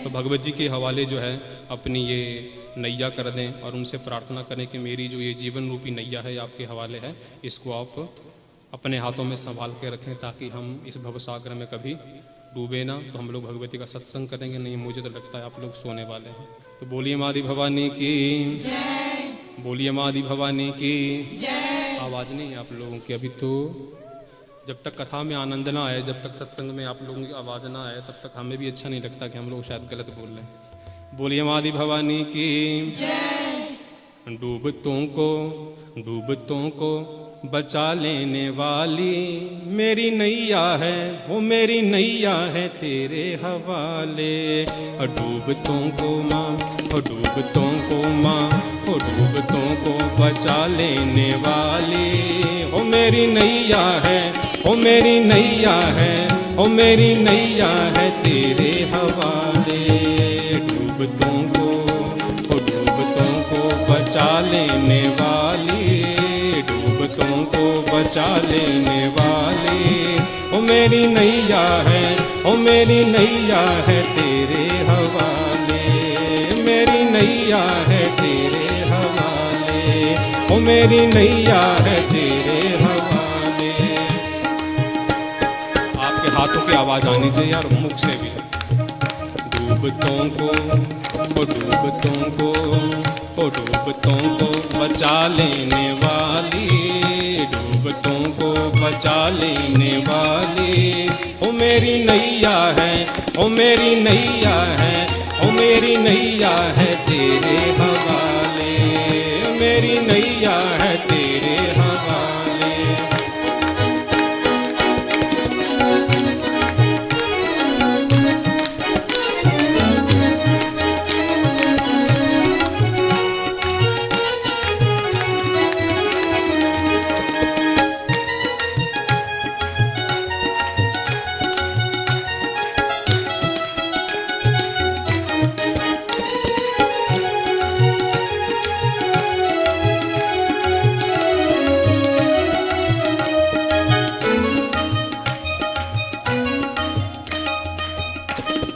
A: तो भगवती के हवाले जो है अपनी ये नैया कर दें और उनसे प्रार्थना करें कि मेरी जो ये जीवन रूपी नैया है आपके हवाले है, इसको आप अपने हाथों में संभाल के रखें ताकि हम इस भवसागर में कभी डूबे ना। तो हम लोग भगवती का सत्संग करेंगे। नहीं, मुझे तो लगता है आप लोग सोने वाले हैं। तो बोलिए माँ दी भवानी की, बोलिए माँ दी भवानी की। आवाज़ नहीं है आप लोगों की अभी। तो जब तक कथा में आनंद ना आए, जब तक सत्संग में आप लोगों की आवाज़ ना आए, तब तक हमें भी अच्छा नहीं लगता कि हम लोग शायद गलत बोल रहे हैं। बोलिए माँ दी भवानी की। डूबतों को बचा लेने वाली मेरी नैया है, वो मेरी नैया है तेरे हवाले। डूबतों को माँ, डूबतों को माँ, डूबतों को बचा लेने वाली ओ मेरी नैया है, ओ मेरी नैया है, ओ मेरी नैया है तेरे हवाले। डूबतों को बचा लेने वाली, डूबतों को बचा लेने वाली ओ मेरी नैया है, ओ मेरी नैया है तेरे हवाले। मेरी नैया है तेरे हवाले, ओ मेरी नैया है तेरे हवाले। आपके हाथों की आवाज आनी चाहिए यार, मुख से भी। डूबतों को बचा लेने वाली, डूबतों को बचा लेने वाली ओ मेरी नैया है, ओ मेरी नैया है, ओ मेरी नैया है तेरे हवाले। मेरी नैया है तेरे हवाले।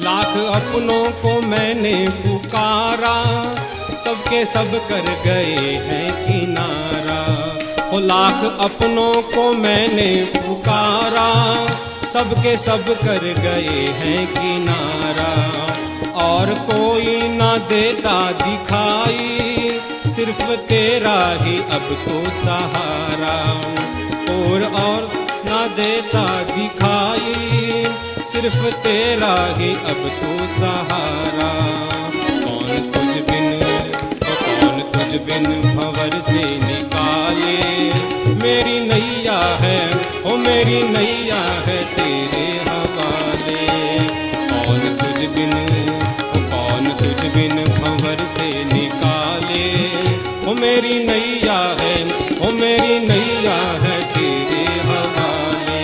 A: लाख अपनों को मैंने पुकारा, सबके सब कर गए हैं किनारा। ओ लाख अपनों को मैंने पुकारा, सबके सब कर गए हैं किनारा। और कोई ना देता दिखाई, सिर्फ तेरा ही अब तो सहारा, और ना देता दिखाई, सिर्फ तेरा ही अब तो सहारा। कौन तुझ बिन भंवर से निकाले, मेरी नैया है ओ मेरी नैया है तेरे हवाले। कौन तुझ बिन भंवर से निकाले, ओ मेरी नैया है ओ मेरी नैया है तेरे हवाले।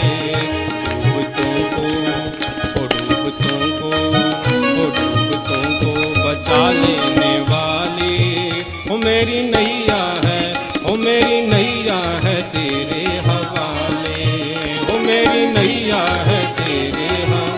A: डूबतों को बचा लेने वाली, ओ मेरी नैया है ओ मेरी नैया है तेरे हवाले। ओ मेरी नैया है तेरे हवाले।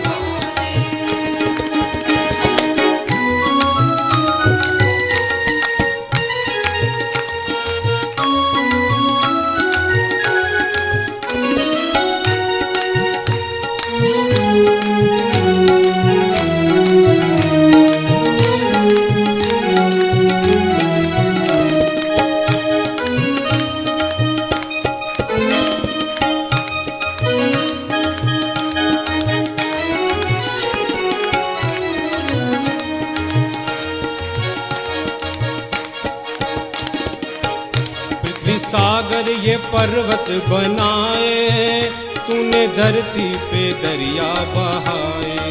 A: सागर ये पर्वत बनाए, तूने धरती पे दरिया बहाए।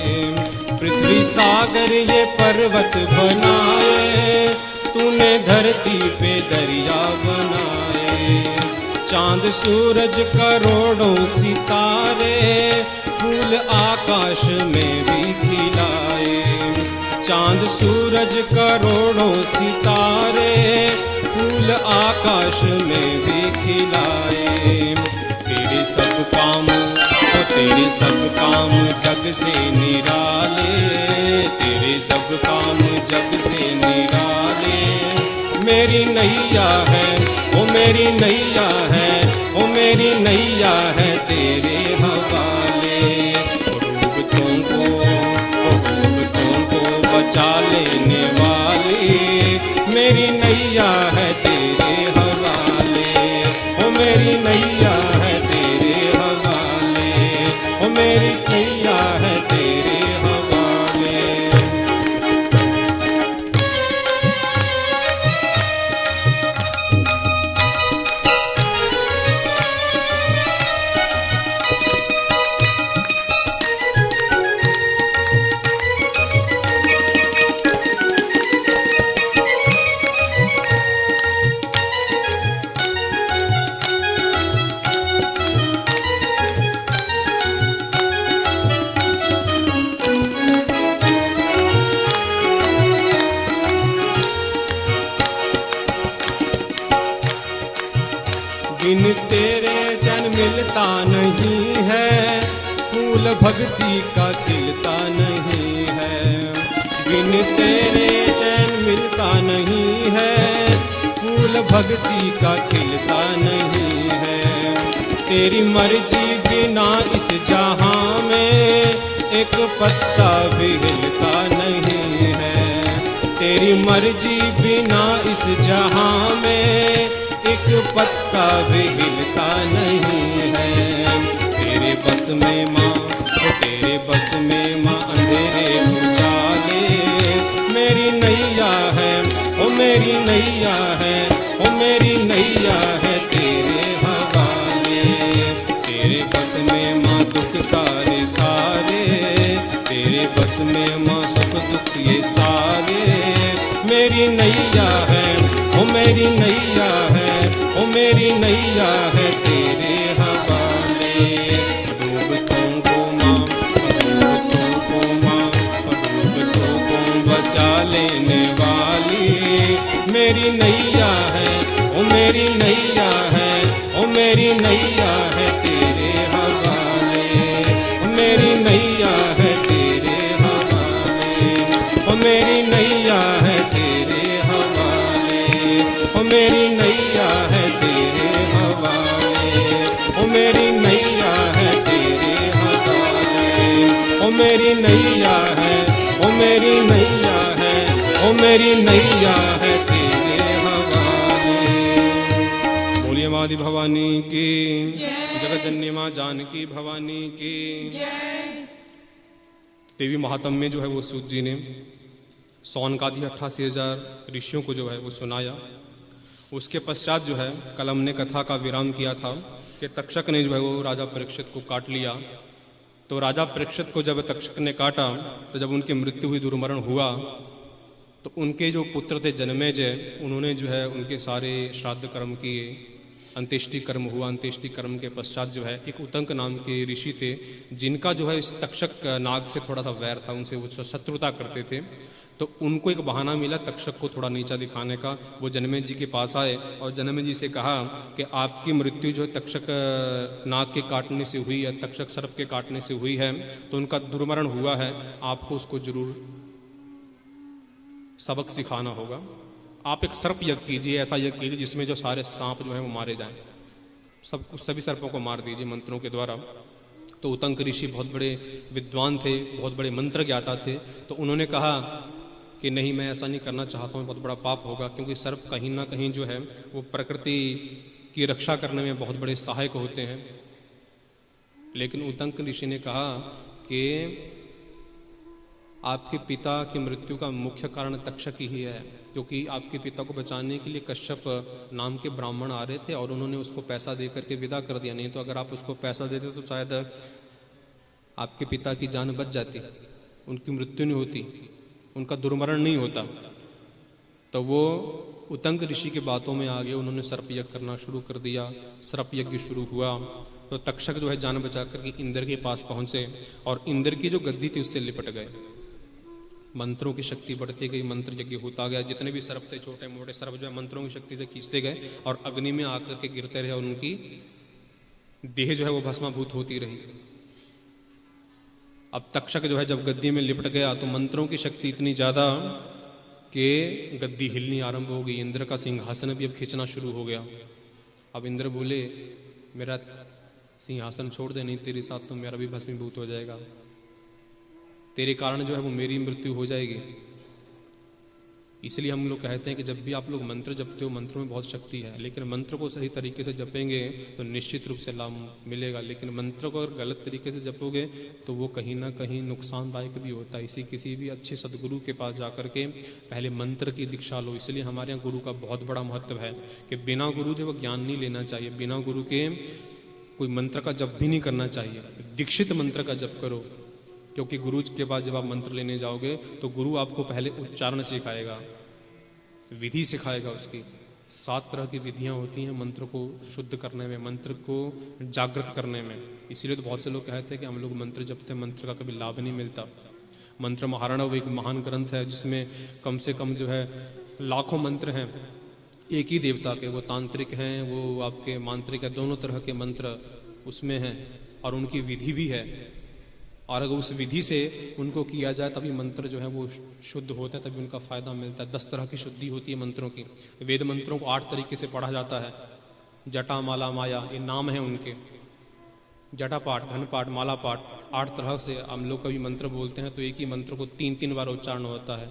A: पृथ्वी सागर ये पर्वत बनाए, तूने धरती पे दरिया बनाए। चांद सूरज करोड़ों सितारे, फूल आकाश में भी खिलाए। चांद सूरज करोड़ों सितारे, फूल आकाश में भी खिलाए। तेरे सब काम जग से निराले, तेरे सब काम जग से निराले। मेरी नैया है ओ मेरी नैया है ओ मेरी नैया है तेरे हवाले। डूबतों को बचा लेने वाली, मेरी नैया है तेरे हवाले। ओ मेरी नैया है तेरे हवाले, ओ मेरी नैया है तेरे हवाले। बिन तेरे चैन मिलता नहीं है, फूल भक्ति का खिलता नहीं है। बिन तेरे चैन मिलता नहीं है, फूल भक्ति का खिलता नहीं है। तेरी मर्जी बिना इस जहां में एक पत्ता भी हिलता नहीं है। तेरी मर्जी बिना इस जहां में एक पत्ता भी हिलता नहीं है। तेरे बस में माँ तेरे बस में माँ अंधेरे उजाले। मेरी नैया है ओ मेरी नैया है ओ मेरी नैया है तेरे हवाले। तेरे बस में माँ दुख सारे सारे, तेरे बस में माँ सुख दुख ये सारे। मेरी नैया है ओ मेरी नैया है ओ मेरी नैया है तेरे हवाले। डूबतों को बचा लेने वाली, मेरी नैया है ओ मेरी नैया है ओ मेरी नैया है तेरे हवाले। ओ मेरी नैया है तेरे हवाले, ओ मेरी नैया है तेरे हवाले। ओ मेरी नैया है तेरे हवाले, ओ मेरी नैया है तेरे हवाले। ओ मेरी नैया है ओ मेरी नैया है ओ मेरी नैया है तेरे हवाले। नीलादि भवानी की, जगतजननी माँ जानकी भवानी की। देवी महात्म्य जो है वो सूत जी ने सौनकादि 88,000 ऋषियों को जो है वो सुनाया। उसके पश्चात जो है कल हमने कथा का विराम किया था कि तक्षक ने जो है वो राजा परीक्षित को काट लिया। तो राजा परीक्षित को जब तक्षक ने काटा तो जब उनकी मृत्यु हुई, दुर्मरण हुआ, तो उनके जो पुत्र थे जन्मेजय, उन्होंने जो है उनके सारे श्राद्ध कर्म किए, अंत्येष्टि कर्म हुआ। अंत्येष्टि कर्म के पश्चात जो है एक उतंक नाम के ऋषि थे, जिनका जो है इस तक्षक नाग से थोड़ा सा वैर था, उनसे वो शत्रुता करते थे। तो उनको एक बहाना मिला तक्षक को थोड़ा नीचा दिखाने का। वो जन्मेजय जी के पास आए और जन्मेजय जी से कहा कि आपकी मृत्यु जो है तक्षक नाग के काटने से हुई है, तक्षक सर्प के काटने से हुई है, तो उनका दुर्मरण हुआ है, आपको उसको जरूर सबक सिखाना होगा। आप एक सर्प यज्ञ कीजिए, ऐसा यज्ञ कीजिए जिसमें जो सारे सांप जो है वो मारे जाएं, सभी सर्पों को मार दीजिए मंत्रों के द्वारा। तो उतंक ऋषि बहुत बड़े विद्वान थे, बहुत बड़े मंत्र ज्ञाता थे। तो उन्होंने कहा कि नहीं, मैं ऐसा नहीं करना चाहता हूँ, बहुत बड़ा पाप होगा, क्योंकि सर्प कहीं ना कहीं जो है वो प्रकृति की रक्षा करने में बहुत बड़े सहायक होते हैं। लेकिन उतंक ऋषि ने कहा कि आपके पिता की मृत्यु का मुख्य कारण तक्षक ही है, क्योंकि आपके पिता को बचाने के लिए कश्यप नाम के ब्राह्मण आ रहे थे और उन्होंने उसको पैसा दे करके विदा कर दिया। नहीं तो अगर आप उसको पैसा देते तो शायद आपके पिता की जान बच जाती, उनकी मृत्यु नहीं होती, उनका दुर्मरण नहीं होता। तो वो उतंक ऋषि की बातों में आ गए, उन्होंने सर्प यज्ञ करना शुरू कर दिया। सर्प यज्ञ शुरू हुआ तो तक्षक जो है जान बचा करके इंद्र के पास पहुंचे और इंद्र की जो गद्दी थी उससे लिपट गए। मंत्रों की शक्ति बढ़ती गई, मंत्र यज्ञ होता गया। जितने भी सर्प थे, छोटे मोटे सर्प जो है मंत्रों की शक्ति से खींचते गए और अग्नि में आकर के गिरते रहे और उनकी देह जो है वो भस्माभूत होती रही। अब तक्षक जो है जब गद्दी में लिपट गया तो मंत्रों की शक्ति इतनी ज्यादा कि गद्दी हिलनी आरंभ हो गई। इंद्र का सिंहासन भी अब खींचना शुरू हो गया। अब इंद्र बोले, मेरा सिंहासन छोड़ दे, नहीं तेरे साथ तो मेरा भी भस्मीभूत हो जाएगा, तेरे कारण जो है वो मेरी मृत्यु हो जाएगी। इसलिए हम लोग कहते हैं कि जब भी आप लोग मंत्र जपते हो, मंत्रों में बहुत शक्ति है, लेकिन मंत्र को सही तरीके से जपेंगे तो निश्चित रूप से लाभ मिलेगा। लेकिन मंत्र को अगर गलत तरीके से जपोगे तो वो कहीं ना कहीं नुकसानदायक भी होता है। किसी भी अच्छे सदगुरु के पास जाकर के पहले मंत्र की दीक्षा लो। इसलिए हमारे यहाँ गुरु का बहुत बड़ा महत्व है कि बिना गुरु जो वो ज्ञान नहीं लेना चाहिए, बिना गुरु के कोई मंत्र का जप भी नहीं करना चाहिए। दीक्षित मंत्र का जप करो, क्योंकि गुरु के पास जब आप मंत्र लेने जाओगे तो गुरु आपको पहले उच्चारण सिखाएगा, विधि सिखाएगा। उसकी 7 तरह की विधियां होती हैं मंत्र को शुद्ध करने में, मंत्र को जागृत करने में। इसीलिए तो बहुत से लोग कहते हैं कि हम लोग मंत्र जपते हैं, मंत्र का कभी लाभ नहीं मिलता। मंत्र महारणव एक महान ग्रंथ है जिसमें कम से कम जो है लाखों मंत्र हैं एक ही देवता के। वो तांत्रिक हैं, वो आपके मांत्रिक है, दोनों तरह के मंत्र उसमें हैं और उनकी विधि भी है। और अगर उस विधि से उनको किया जाए तभी मंत्र जो है वो शुद्ध होते हैं, तभी उनका फायदा मिलता है। 10 तरह की शुद्धि होती है मंत्रों की। वेद मंत्रों को 8 तरीके से पढ़ा जाता है। जटा, माला, माया, ये नाम है उनके। जटा पाठ, घन पाठ, माला पाठ, 8 तरह से हम लोग कभी मंत्र बोलते हैं तो एक ही मंत्र को 3-3 बार उच्चारण होता है।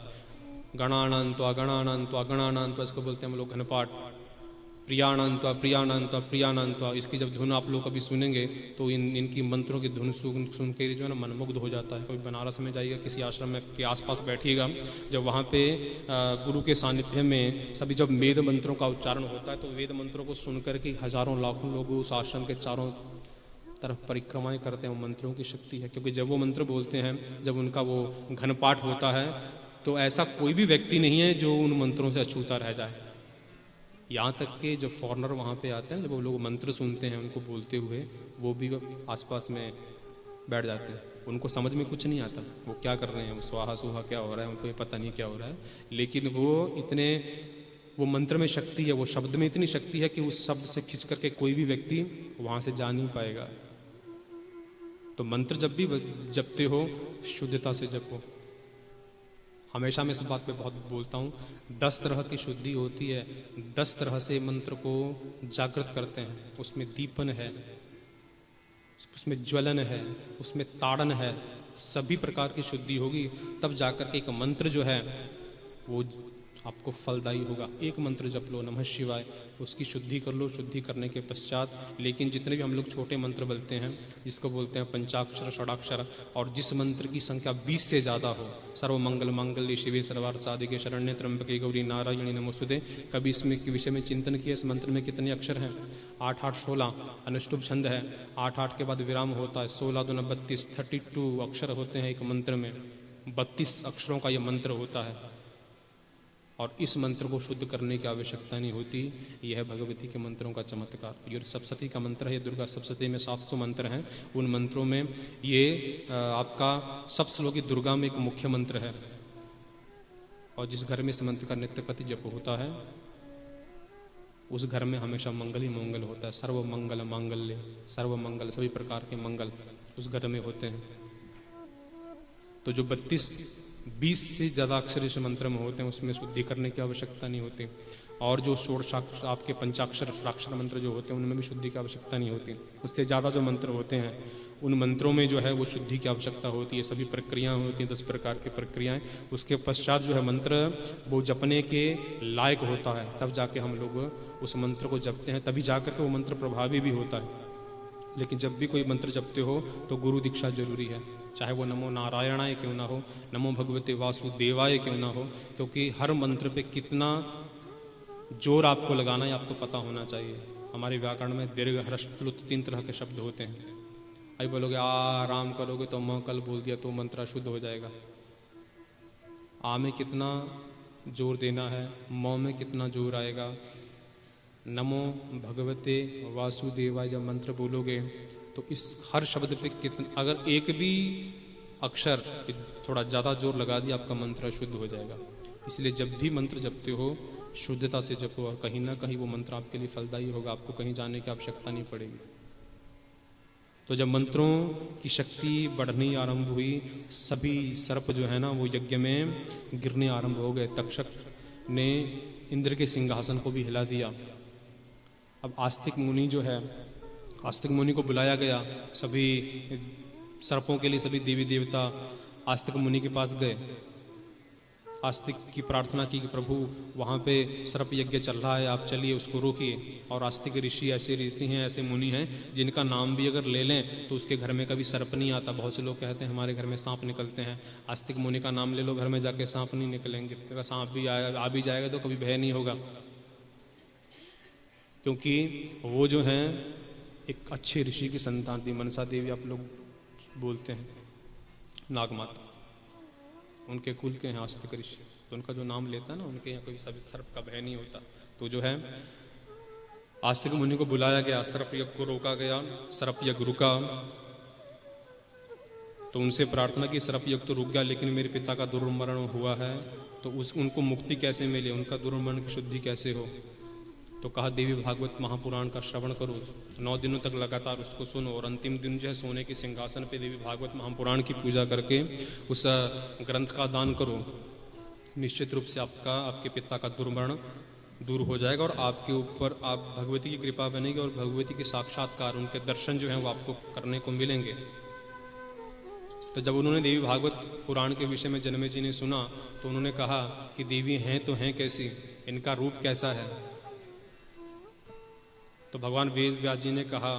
A: गणानंत्वा गणानंत्वा गणानंत्वा, इसको बोलते हैं हम लोग घन पाठ। प्रियानंत्वा प्रियानंत्वा प्रियानंत्वा, इसकी जब धुन आप लोग कभी सुनेंगे तो इनकी मंत्रों की धुन सुन के जो है ना मनमुग्ध हो जाता है। कभी बनारस में जाइएगा, किसी आश्रम में के आसपास बैठिएगा, जब वहाँ पे गुरु के सानिध्य में सभी जब वेद मंत्रों का उच्चारण होता है तो वेद मंत्रों को सुनकर के हजारों लाखों लोग उस आश्रम के चारों तरफ परिक्रमाएं करते हैं। वो मंत्रों की शक्ति है, क्योंकि जब वो मंत्र बोलते हैं, जब उनका वो घन पाठ होता है तो ऐसा कोई भी व्यक्ति नहीं है जो उन मंत्रों से अछूता रह जाए। यहाँ तक कि जो फॉरेनर वहाँ पे आते हैं, जब वो लोग मंत्र सुनते हैं उनको बोलते हुए, वो भी आसपास में बैठ जाते हैं। उनको समझ में कुछ नहीं आता वो क्या कर रहे हैं, वो स्वाहा सुहा क्या हो रहा है, उनको ये पता नहीं क्या हो रहा है। लेकिन वो मंत्र में शक्ति है, वो शब्द में इतनी शक्ति है कि उस शब्द से खिंच करके कोई भी व्यक्ति वहाँ से जा नहीं पाएगा। तो मंत्र जब भी जपते हो शुद्धता से जपो। हमेशा मैं इस बात पे बहुत बोलता हूँ, 10 तरह की शुद्धि होती है, 10 तरह से मंत्र को जागृत करते हैं। उसमें दीपन है, उसमें ज्वलन है, उसमें ताड़न है, सभी प्रकार की शुद्धि होगी तब जाकर के एक मंत्र जो है वो आपको फलदायी होगा। एक मंत्र जप लो नमः शिवाय, उसकी शुद्धि कर लो। शुद्धि करने के पश्चात लेकिन जितने भी हम लोग छोटे मंत्र बोलते हैं, जिसको बोलते हैं पंचाक्षर षडाक्षर, और जिस मंत्र की संख्या 20 से ज़्यादा हो, सर्व मंगल मांगल्ये शिवे सर्वार्थ साधिके शरण्ये त्र्यंबके गौरी नारायणी नमोस्तुते, कभी इसमें के विषय में चिंतन किया इस मंत्र में कितने अक्षर हैं? 8 8 16 अनुष्टुप छंद है, 8 8 के बाद विराम होता है, 16 2 32 32 अक्षर होते हैं एक मंत्र में, 32 अक्षरों का यह मंत्र होता है। और इस मंत्र को शुद्ध करने की आवश्यकता नहीं होती। यह है भगवती के मंत्रों का चमत्कार। ये सप्तशती का मंत्र है, दुर्गा सप्तशती में 700 मंत्र हैं। उन मंत्रों में ये आपका सप्तश्लोकी दुर्गा में एक मुख्य मंत्र है, और जिस घर में इस मंत्र का नित्य प्रति जप होता है उस घर में हमेशा मंगल ही मंगल होता है। सर्व मंगल मांगल्य, सर्व मंगल, सभी प्रकार के मंगल उस घर में होते हैं। तो जो 20 से ज़्यादा अक्षर इस मंत्र में होते हैं उसमें शुद्धि करने की आवश्यकता नहीं होती। और जो षोडशाक्षर आपके पंचाक्षर षडाक्षर मंत्र जो होते हैं उनमें भी शुद्धि की आवश्यकता नहीं होती। उससे ज़्यादा जो मंत्र होते हैं उन मंत्रों में जो है वो शुद्धि की आवश्यकता होती है। सभी प्रक्रियाएं होती हैं, 10 प्रकार की प्रक्रियाएं। उसके पश्चात जो है मंत्र वो जपने के लायक होता है, तब जाके हम लोग उस मंत्र को जपते हैं, तभी जाकर के वो मंत्र प्रभावी भी होता है। लेकिन जब भी कोई मंत्र जपते हो तो गुरु दीक्षा जरूरी है, चाहे वो नमो नारायणाय क्यों ना हो, नमो भगवते वासुदेवाय क्यों ना हो, क्योंकि हर मंत्र पे कितना जोर आपको लगाना है आपको पता होना चाहिए। हमारे व्याकरण में दीर्घ ह्रस्व प्लुत 3 तरह के शब्द होते हैं। अभी बोलोगे आराम करोगे तो म कल बोल दिया तो मंत्र शुद्ध हो जाएगा। आ में कितना जोर देना है, म में कितना जोर आएगा। नमो भगवते वासुदेवाय जब मंत्र बोलोगे तो इस हर शब्द पे कितना, अगर एक भी अक्षर थोड़ा ज़्यादा जोर लगा दिया आपका मंत्र शुद्ध हो जाएगा। इसलिए जब भी मंत्र जपते हो शुद्धता से जपो, और कहीं ना कहीं वो मंत्र आपके लिए फलदायी होगा, आपको कहीं जाने की आवश्यकता नहीं पड़ेगी। तो जब मंत्रों की शक्ति बढ़नी आरंभ हुई, सभी सर्प जो है ना वो यज्ञ में गिरने आरंभ हो गए। तक्षक ने इंद्र के सिंहासन को भी हिला दिया। अब आस्तिक मुनि जो है, आस्तिक मुनि को बुलाया गया। सभी सर्पों के लिए सभी देवी देवता आस्तिक मुनि के पास गए। आस्तिक की प्रार्थना की कि प्रभु वहाँ पे सर्प यज्ञ चल रहा है, आप चलिए उसको रोकिए। और आस्तिक ऋषि ऐसे ऋषि हैं, ऐसे मुनि हैं जिनका नाम भी अगर ले लें तो उसके घर में कभी सर्प नहीं आता। बहुत से लोग कहते हैं हमारे घर में सांप निकलते हैं, आस्तिक मुनि का नाम ले लो घर में जाके सांप नहीं निकलेंगे। अगर सांप भी आ भी जाएगा तो कभी भय नहीं होगा, क्योंकि वो जो हैं एक अच्छे ऋषि की संतान थी। मनसा देवी आप लोग बोलते हैं, नाग माता, उनके कुल के हैं आस्तिक ऋषि। तो उनका जो नाम लेता है ना, उनके यहाँ कोई सभी सर्प का भय नहीं होता। तो जो है आस्तिक मुनि को बुलाया गया, सर्प यज्ञ को रोका गया, सर्प यज्ञ रुका। तो उनसे प्रार्थना की सर्प यज्ञ तो रुक गया, लेकिन मेरे पिता का दुर्मरण हुआ है, तो उनको मुक्ति कैसे मिले, उनका दुर्मरण की शुद्धि कैसे हो। तो कहा देवी भागवत महापुराण का श्रवण करो, 9 दिनों तक लगातार उसको सुनो, और अंतिम दिन जो है सोने के सिंहासन पे देवी भागवत महापुराण की पूजा करके उस ग्रंथ का दान करो। निश्चित रूप से आपके पिता का दुर्मरण दूर हो जाएगा और आपके ऊपर आप भगवती की कृपा बनेगी, और भगवती के साक्षात्कार, उनके दर्शन जो हैं वो आपको करने को मिलेंगे। तो जब उन्होंने देवी भागवत पुराण के विषय में जन्मे जी ने सुना तो उन्होंने कहा कि देवी हैं तो हैं कैसी, इनका रूप कैसा है। तो भगवान वेद व्यास जी ने कहा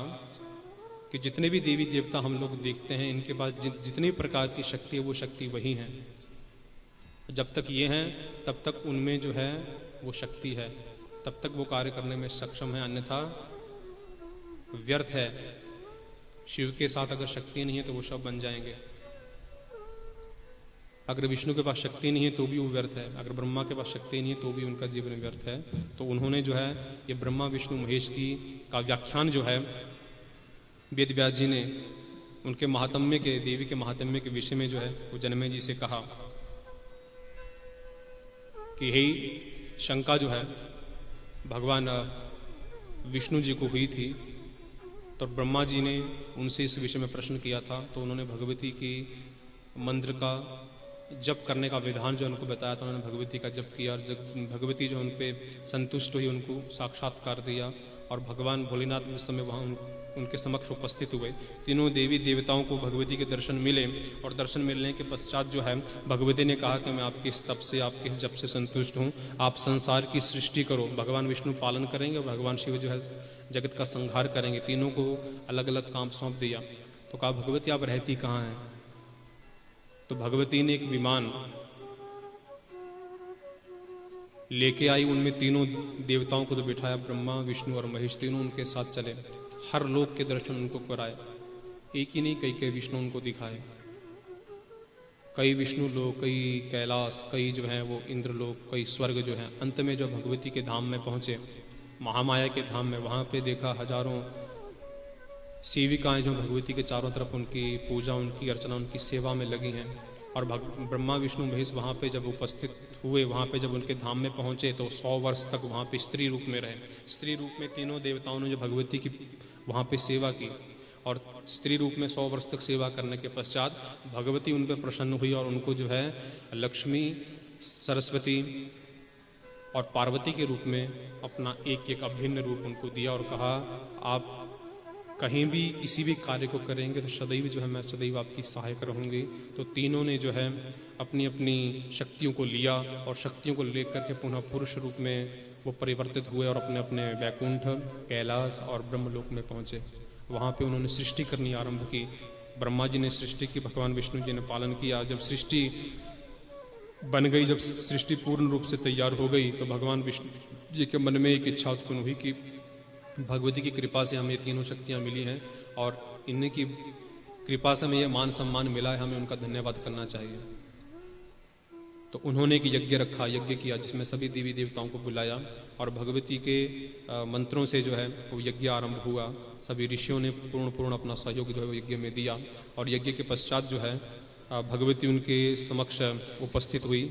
A: कि जितने भी देवी देवता हम लोग देखते हैं इनके पास जितनी प्रकार की शक्ति है वो शक्ति वही है। जब तक ये हैं तब तक उनमें जो है वो शक्ति है, तब तक वो कार्य करने में सक्षम है, अन्यथा व्यर्थ है। शिव के साथ अगर शक्ति नहीं है तो वो सब बन जाएंगे। अगर विष्णु के पास शक्ति नहीं है तो भी वो व्यर्थ है, अगर ब्रह्मा के पास शक्ति नहीं है तो भी उनका जीवन व्यर्थ है। तो उन्होंने जो है ये ब्रह्मा विष्णु महेश का व्याख्यान जो है वेद व्यास जी ने उनके महात्म्य के, देवी के महात्म्य के विषय में जो है वो जन्मे जी से कहा कि हे शंका जो है भगवान विष्णु जी को हुई थी। तो ब्रह्मा जी ने उनसे इस विषय में प्रश्न किया था, तो उन्होंने भगवती की मंत्र का जप करने का विधान जो उनको बताया था, उन्होंने भगवती का जप किया, और जब भगवती जो उन पे संतुष्ट हुई, उनको साक्षात्कार दिया, और भगवान भोलेनाथ उस समय वहाँ उनके समक्ष उपस्थित हुए। तीनों देवी देवताओं को भगवती के दर्शन मिले और दर्शन मिलने के पश्चात जो है भगवती ने कहा कि मैं आपके इस तप से, आपके इस जप से संतुष्ट हूँ, आप संसार की सृष्टि करो। भगवान विष्णु पालन करेंगे और भगवान शिव जो है जगत का संहार करेंगे। तीनों को अलग अलग काम सौंप दिया। तो कहा भगवती आप रहती कहाँ हैं? तो भगवती ने एक विमान लेके आई, उनमें तीनों देवताओं को तो बिठाया, ब्रह्मा विष्णु और महेश तीनों उनके साथ चले। हर लोक के दर्शन उनको कराए, एक ही नहीं कई कई विष्णु उनको दिखाए। कई विष्णु लोक, कई कैलाश, कई जो है वो इंद्र लोक, कई स्वर्ग जो है। अंत में जो भगवती के धाम में पहुंचे, महामाया के धाम में, वहां पे देखा हजारों सेविकाएं जो भगवती के चारों तरफ उनकी पूजा, उनकी अर्चना, उनकी सेवा में लगी हैं। और ब्रह्मा विष्णु महेश वहाँ पे जब उपस्थित हुए, वहाँ पे जब उनके धाम में पहुँचे तो 100 वर्ष तक वहाँ पे स्त्री रूप में रहे। स्त्री रूप में तीनों देवताओं ने जो भगवती की वहाँ पे सेवा की और स्त्री रूप में 100 वर्ष तक सेवा करने के पश्चात भगवती उन पर प्रसन्न हुई और उनको जो है लक्ष्मी, सरस्वती और पार्वती के रूप में अपना एक एक अभिन्न रूप उनको दिया और कहा आप कहीं भी किसी भी कार्य को करेंगे तो सदैव जो है मैं सदैव आपकी सहायक रहूंगी। तो तीनों ने जो है अपनी अपनी शक्तियों को लिया और शक्तियों को लेकर के पुनः पुरुष रूप में वो परिवर्तित हुए और अपने अपने वैकुंठ, कैलाश और ब्रह्मलोक में पहुँचे। वहाँ पे उन्होंने सृष्टि करनी आरंभ की। ब्रह्मा जी ने सृष्टि की, भगवान विष्णु जी ने पालन किया। जब सृष्टि बन गई, जब सृष्टि पूर्ण रूप से तैयार हो गई तो भगवान विष्णु जी के मन में एक इच्छा उत्पन्न हुई कि भगवती की कृपा से हमें तीनों शक्तियाँ मिली हैं और इन्हीं की कृपा से हमें यह मान सम्मान मिला है, हमें उनका धन्यवाद करना चाहिए। तो उन्होंने एक यज्ञ रखा, यज्ञ किया जिसमें सभी देवी देवताओं को बुलाया और भगवती के मंत्रों से जो है वो यज्ञ आरंभ हुआ। सभी ऋषियों ने पूर्ण अपना सहयोग जो है वो यज्ञ में दिया और यज्ञ के पश्चात जो है भगवती उनके समक्ष उपस्थित हुई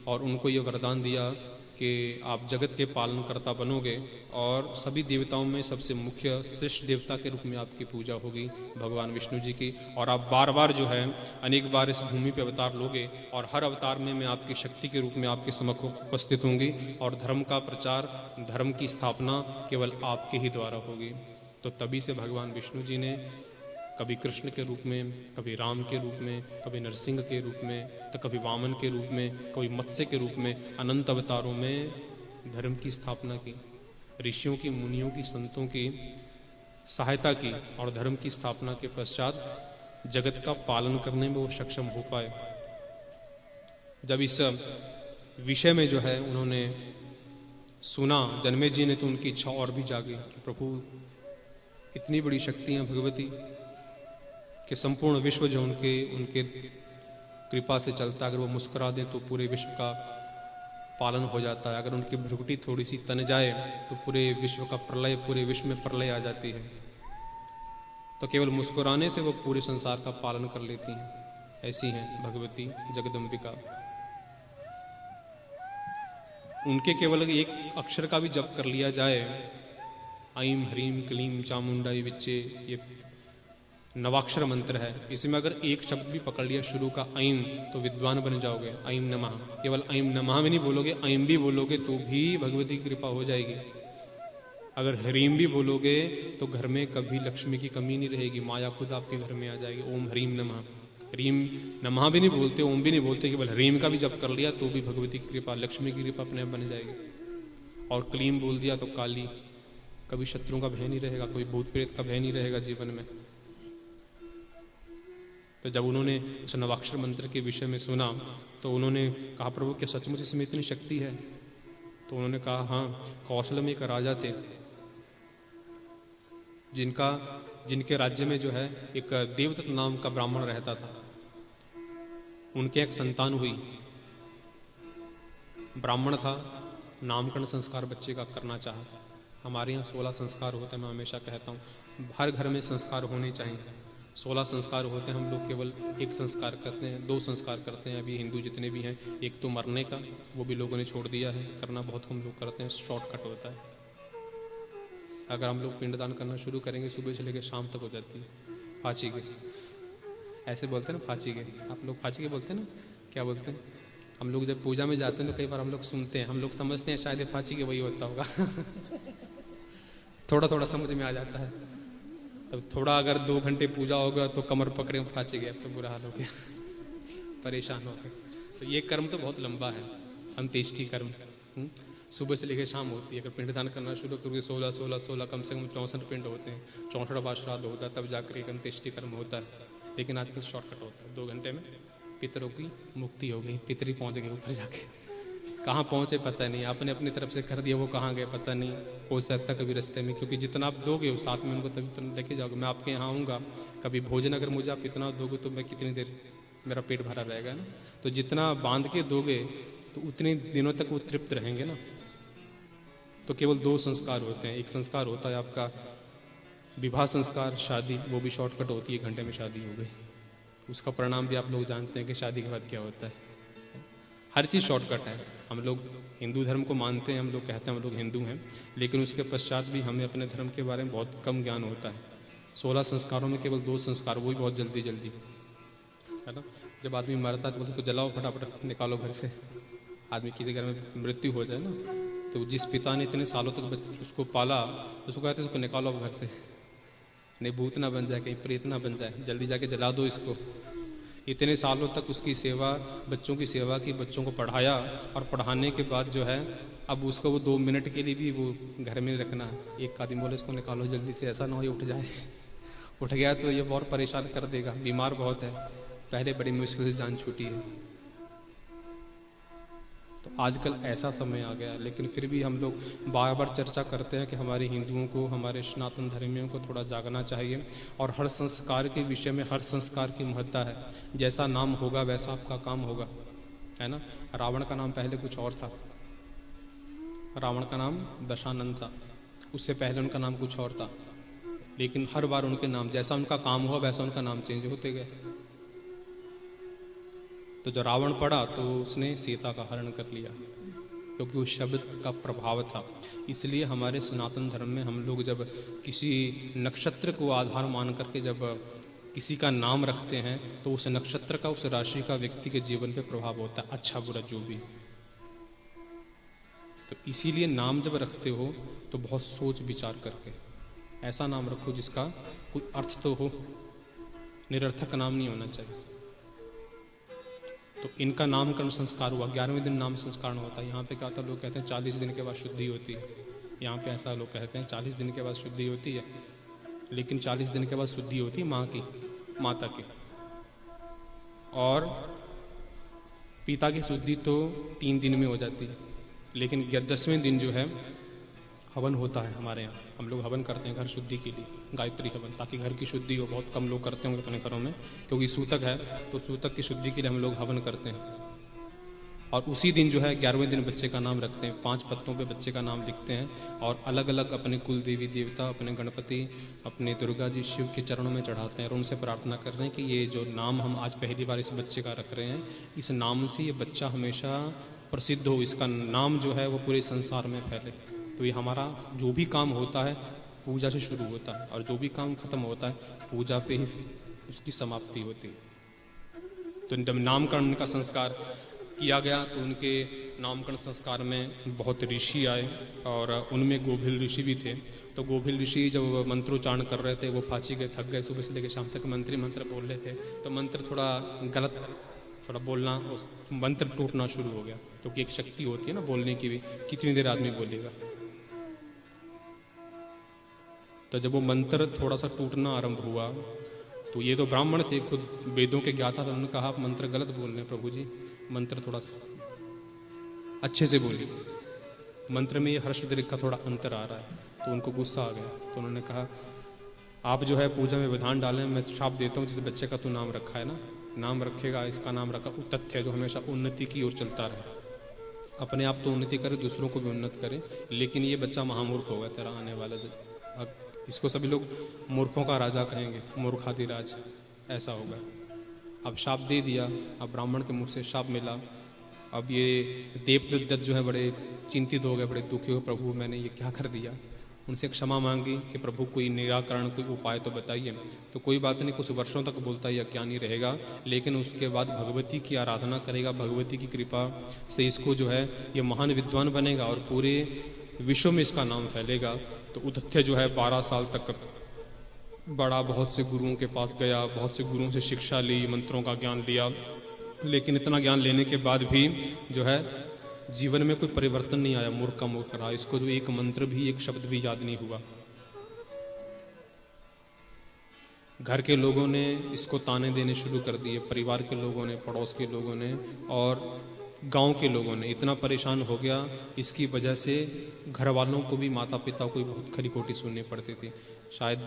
A: और उनको ये वरदान दिया कि आप जगत के पालनकर्ता बनोगे और सभी देवताओं में सबसे मुख्य श्रेष्ठ देवता के रूप में आपकी पूजा होगी भगवान विष्णु जी की। और आप बार बार जो है अनेक बार इस भूमि पे अवतार लोगे और हर अवतार में मैं आपकी शक्ति के रूप में आपके समक्ष उपस्थित होंगी और धर्म का प्रचार, धर्म की स्थापना केवल आपके ही द्वारा होगी। तो तभी से भगवान विष्णु जी ने कभी कृष्ण के रूप में, कभी राम के रूप में, कभी नरसिंह के रूप में, तो कभी वामन के रूप में, कभी मत्स्य के रूप में अनंत अवतारों में धर्म की स्थापना की, ऋषियों की, मुनियों की, संतों की सहायता की और धर्म की स्थापना के पश्चात जगत का पालन करने में वो सक्षम हो पाए। जब इस विषय में जो है उन्होंने सुना, जन्मे जी ने, तो उनकी इच्छा और भी जागी कि प्रभु इतनी बड़ी शक्ति है भगवती कि संपूर्ण विश्व जो उनके कृपा से चलता है। अगर वो मुस्कुरा दें तो पूरे विश्व का पालन हो जाता है। अगर उनकी भ्रुकुटी थोड़ी सी तन जाए तो पूरे विश्व का प्रलय, पूरे विश्व में प्रलय आ जाती है। तो केवल मुस्कुराने से वो पूरे संसार का पालन कर लेती हैं। ऐसी हैं भगवती जगदम्बिका। उनके केवल एक अक्षर का भी जप कर लिया जाए, ऐं ह्रीं क्लीं चामुंडाई विच्चे, ये नवाक्षर मंत्र है। इसमें अगर एक शब्द भी पकड़ लिया शुरू का ऐं तो विद्वान बन जाओगे। ऐं नमः, केवल ऐं नमः भी नहीं बोलोगे, ऐं भी बोलोगे तो भी भगवती की कृपा हो जाएगी। अगर ह्रीं भी बोलोगे तो घर में कभी लक्ष्मी की कमी नहीं रहेगी, माया खुद आपके घर में आ जाएगी। ओम ह्रीं नमः, ह्रीं नमः भी नहीं बोलते, ओम भी नहीं बोलते, केवल ह्रीं का भी जप कर लिया तो भी भगवती की कृपा, लक्ष्मी की कृपा अपने आप बन जाएगी। और क्लीं बोल दिया तो काली, कभी शत्रुओं का भय नहीं रहेगा, कोई भूत प्रेत का भय नहीं रहेगा जीवन में। तो जब उन्होंने उस नवाक्षर मंत्र के विषय में सुना तो उन्होंने कहा प्रभु क्या सचमुच इसमें इतनी शक्ति है? तो उन्होंने कहा हाँ, कौशल में एक राजा थे जिनके राज्य में जो है एक देवदत्त नाम का ब्राह्मण रहता था। उनके एक संतान हुई, ब्राह्मण था, नामकरण संस्कार बच्चे का करना चाहा। हमारे यहाँ 16 संस्कार होते हैं। मैं हमेशा कहता हूँ हर घर में संस्कार होने चाहिए। 16 संस्कार होते हैं, हम लोग केवल एक संस्कार करते हैं, 2 संस्कार करते हैं अभी हिंदू जितने भी हैं। एक तो मरने का, वो भी लोगों ने छोड़ दिया है, करना बहुत कम लोग करते हैं, शॉर्टकट होता है। अगर हम लोग पिंडदान करना शुरू करेंगे सुबह से लेकर शाम तक हो जाती है। फाची के ऐसे बोलते हैं ना, फाची के, आप लोग फाची के बोलते हैं ना, क्या बोलते हैं? हम लोग जब पूजा में जाते हैं तो कई बार हम लोग सुनते हैं, हम लोग समझते हैं शायद फाची के वही होता होगा थोड़ा थोड़ा समझ में आ जाता है। तब थोड़ा अगर 2 घंटे पूजा होगा तो कमर पकड़े फाँचे गए, अब तो बुरा हाल हो गया, परेशान हो गए। तो ये कर्म तो बहुत लंबा है, अंत्येष्टि कर्म। सुबह से लेकर शाम होती है। अगर पिंडदान करना शुरू करोगे 16 कम से कम 64 पिंड होते हैं, 64वां श्राद्ध होता है, तब जाकर एक अंत्येष्टि कर्म होता है। लेकिन आजकल शॉर्टकट होता है, 2 घंटे में पितरों की मुक्ति हो गई, पितरी पहुंच गए ऊपर जाके। कहाँ पहुंचे पता नहीं, आपने अपनी तरफ से कर दिया, वो कहाँ गए पता नहीं, हो सकता कभी रास्ते में, क्योंकि जितना आप दोगे वो साथ में उनको तभी तो लेके जाओगे। मैं आपके यहाँ आऊँगा, कभी भोजन अगर मुझे आप इतना दोगे तो मैं कितनी देर मेरा पेट भरा रहेगा ना। तो जितना बांध के दोगे तो उतने दिनों तक वो तृप्त रहेंगे ना। तो केवल 2 संस्कार होते हैं। एक संस्कार होता है आपका विवाह संस्कार, शादी, वो भी शॉर्टकट होती है, 1 घंटे में शादी हो गई। उसका परिणाम भी आप लोग जानते हैं कि शादी के बाद क्या होता है। हर चीज़ शॉर्टकट है। हम लोग हिंदू धर्म को मानते हैं, हम लोग कहते हैं हम लोग हिंदू हैं, लेकिन उसके पश्चात भी हमें अपने धर्म के बारे में बहुत कम ज्ञान होता है। 16 संस्कारों में केवल 2 संस्कार, वो भी बहुत जल्दी जल्दी, है ना। जब आदमी मरता है तो उसको जलाओ, फटाफट निकालो घर से। आदमी किसी घर में मृत्यु हो जाए ना, तो जिस पिता ने इतने सालों तक उसको पाला, तो उसको कहते हैं उसको निकालो अब घर से, नहीं भूत ना बन जाए, कहीं प्रेत ना बन जाए, जल्दी जाके जला दो इसको। इतने सालों तक उसकी सेवा, बच्चों की सेवा की, बच्चों को पढ़ाया, और पढ़ाने के बाद जो है अब उसको वो 2 मिनट के लिए भी वो घर में रखना है। एक आदमी बोले इसको निकालो जल्दी से, ऐसा ना हो ये उठ जाए, उठ गया तो ये बहुत परेशान कर देगा, बीमार बहुत है, पहले बड़ी मुश्किल से जान छूटी है। तो आजकल ऐसा समय आ गया, लेकिन फिर भी हम लोग बार बार चर्चा करते हैं कि हमारे हिंदुओं को, हमारे सनातन धर्मियों को थोड़ा जागना चाहिए, और हर संस्कार के विषय में हर संस्कार की महत्ता है। जैसा नाम होगा वैसा आपका काम होगा, है ना। रावण का नाम पहले कुछ और था, रावण का नाम दशानन था, उससे पहले उनका नाम कुछ और था, लेकिन हर बार उनके नाम, जैसा उनका काम हुआ वैसा उनका नाम चेंज होते गए। तो जब रावण पड़ा तो उसने सीता का हरण कर लिया, क्योंकि उस शब्द का प्रभाव था। इसलिए हमारे सनातन धर्म में हम लोग जब किसी नक्षत्र को आधार मान करके जब किसी का नाम रखते हैं, तो उस नक्षत्र का, उस राशि का व्यक्ति के जीवन पे प्रभाव होता है, अच्छा बुरा जो भी। तो इसीलिए नाम जब रखते हो तो बहुत सोच विचार करके ऐसा नाम रखो जिसका कोई अर्थ तो हो, निरर्थक नाम नहीं होना चाहिए। तो इनका नामकरण संस्कार हुआ, 11वें दिन नाम संस्कार होता है। यहाँ पे क्या होता है, लोग कहते हैं 40 दिन के बाद शुद्धि होती है। यहाँ पे ऐसा लोग कहते हैं 40 दिन के बाद शुद्धि होती है, लेकिन 40 दिन के बाद शुद्धि होती है माँ की, माता की, और पिता की शुद्धि तो 3 दिन में हो जाती है। लेकिन 10वें दिन जो है हवन होता है हमारे यहाँ, हम लोग हवन करते हैं घर शुद्धि के लिए, गायत्री हवन, ताकि घर की शुद्धि हो। बहुत कम लोग करते होंगे अपने घरों में, क्योंकि सूतक है, तो सूतक की शुद्धि के लिए हम लोग हवन करते हैं। और उसी दिन जो है 11वें दिन बच्चे का नाम रखते हैं, 5 पत्तों पे बच्चे का नाम लिखते हैं, और अलग अलग अपने कुल देवी देवता, अपने गणपति, अपने दुर्गा जी, शिव के चरणों में चढ़ाते हैं, और उनसे प्रार्थना कर रहे हैं कि ये जो नाम हम आज पहली बार इस बच्चे का रख रहे हैं, इस नाम से ये बच्चा हमेशा प्रसिद्ध हो, इसका नाम जो है वो पूरे संसार में फैले। तो ये हमारा जो भी काम होता है पूजा से शुरू होता है, और जो भी काम खत्म होता है पूजा पे ही उसकी समाप्ति होती है। तो जब नामकरण का संस्कार किया गया तो उनके नामकरण संस्कार में बहुत ऋषि आए, और उनमें गोभिल ऋषि भी थे। तो गोभिल ऋषि जब मंत्रोच्चारण कर रहे थे, वो फांची गए, थक गए, सुबह से लेकर शाम तक मंत्र बोल रहे थे, तो मंत्र थोड़ा गलत, थोड़ा बोलना, मंत्र टूटना शुरू हो गया, क्योंकि एक शक्ति होती है ना बोलने की भी, कितनी देर आदमी बोलेगा। तो जब वो मंत्र थोड़ा सा टूटना आरंभ हुआ, तो ये तो ब्राह्मण थे, खुद वेदों के ज्ञाता था, उन्होंने कहा आप मंत्र गलत बोल रहे हैं प्रभु जी, मंत्र थोड़ा अच्छे से बोलिए, मंत्र में ये हर्ष दीर्घ का थोड़ा अंतर आ रहा है। तो उनको गुस्सा आ गया, तो उन्होंने कहा आप जो है पूजा में विधान डालें, मैं शाप देता हूँ जिस बच्चे का तू नाम रखा है ना, नाम रखेगा, इसका नाम रखा तथ्य है जो हमेशा उन्नति की ओर चलता रहे, अपने आप तो उन्नति करे, दूसरों को भी उन्नत करे। लेकिन ये बच्चा महामूर्ख होगा तेरा आने वाला दिन, अब इसको सभी लोग मूर्खों का राजा कहेंगे, मूर्खाधिराज, ऐसा होगा। अब शाप दे दिया, अब ब्राह्मण के मुंह से शाप मिला। अब ये देवदत्त जो है बड़े चिंतित हो गए, बड़े दुखी हो, प्रभु मैंने ये क्या कर दिया। उनसे क्षमा मांगी कि प्रभु कोई निराकरण, कोई उपाय तो बताइए। तो कोई बात नहीं, कुछ वर्षों तक बोलता है अज्ञानी रहेगा, लेकिन उसके बाद भगवती की आराधना करेगा, भगवती की कृपा से इसको जो है ये महान विद्वान बनेगा और पूरे विश्व में इसका नाम फैलेगा। तो उदत्य जो है 12 साल तक बड़ा, बहुत से गुरुओं के पास गया, बहुत से गुरुओं से शिक्षा ली, मंत्रों का ज्ञान लिया, लेकिन इतना ज्ञान लेने के बाद भी जो है जीवन में कोई परिवर्तन नहीं आया। मूर्ख का मूर्ख रहा। इसको जो एक मंत्र भी, एक शब्द भी याद नहीं हुआ। घर के लोगों ने इसको ताने देने शुरू कर दिए, परिवार के लोगों ने, पड़ोस के लोगों ने और गांव के लोगों ने। इतना परेशान हो गया, इसकी वजह से घर वालों को भी, माता पिता को भी बहुत खरी खोटी सुननी पड़ती थी। शायद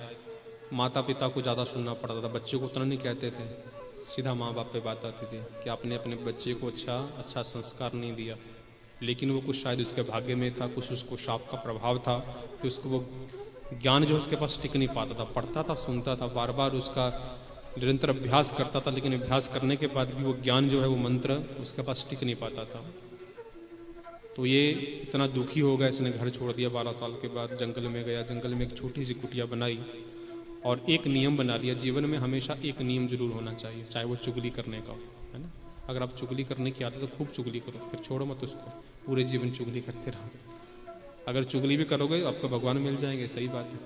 A: माता पिता को ज़्यादा सुनना पड़ता था, बच्चे को उतना नहीं कहते थे। सीधा माँ बाप पे बात आती थी कि आपने अपने बच्चे को अच्छा संस्कार नहीं दिया। लेकिन वो कुछ शायद उसके भाग्य में था, कुछ उसको शाप का प्रभाव था कि उसको वो ज्ञान जो उसके पास टिक नहीं पाता था। पढ़ता था, सुनता था, बार बार उसका निरंतर अभ्यास करता था, लेकिन अभ्यास करने के बाद भी वो ज्ञान जो है, वो मंत्र उसके पास टिक नहीं पाता था। तो ये इतना दुखी हो गया, इसने घर छोड़ दिया। 12 साल के बाद जंगल में गया, जंगल में एक छोटी सी कुटिया बनाई और एक नियम बना लिया, जीवन में हमेशा एक नियम जरूर होना चाहिए, चाहे वो चुगली करने का हो, है ना। अगर आप चुगली करने की आदत तो खूब चुगली करो, फिर छोड़ो मत उसको, पूरे जीवन चुगली करते रहो। अगर चुगली भी करोगे तो आपको भगवान मिल जाएंगे, सही बात है।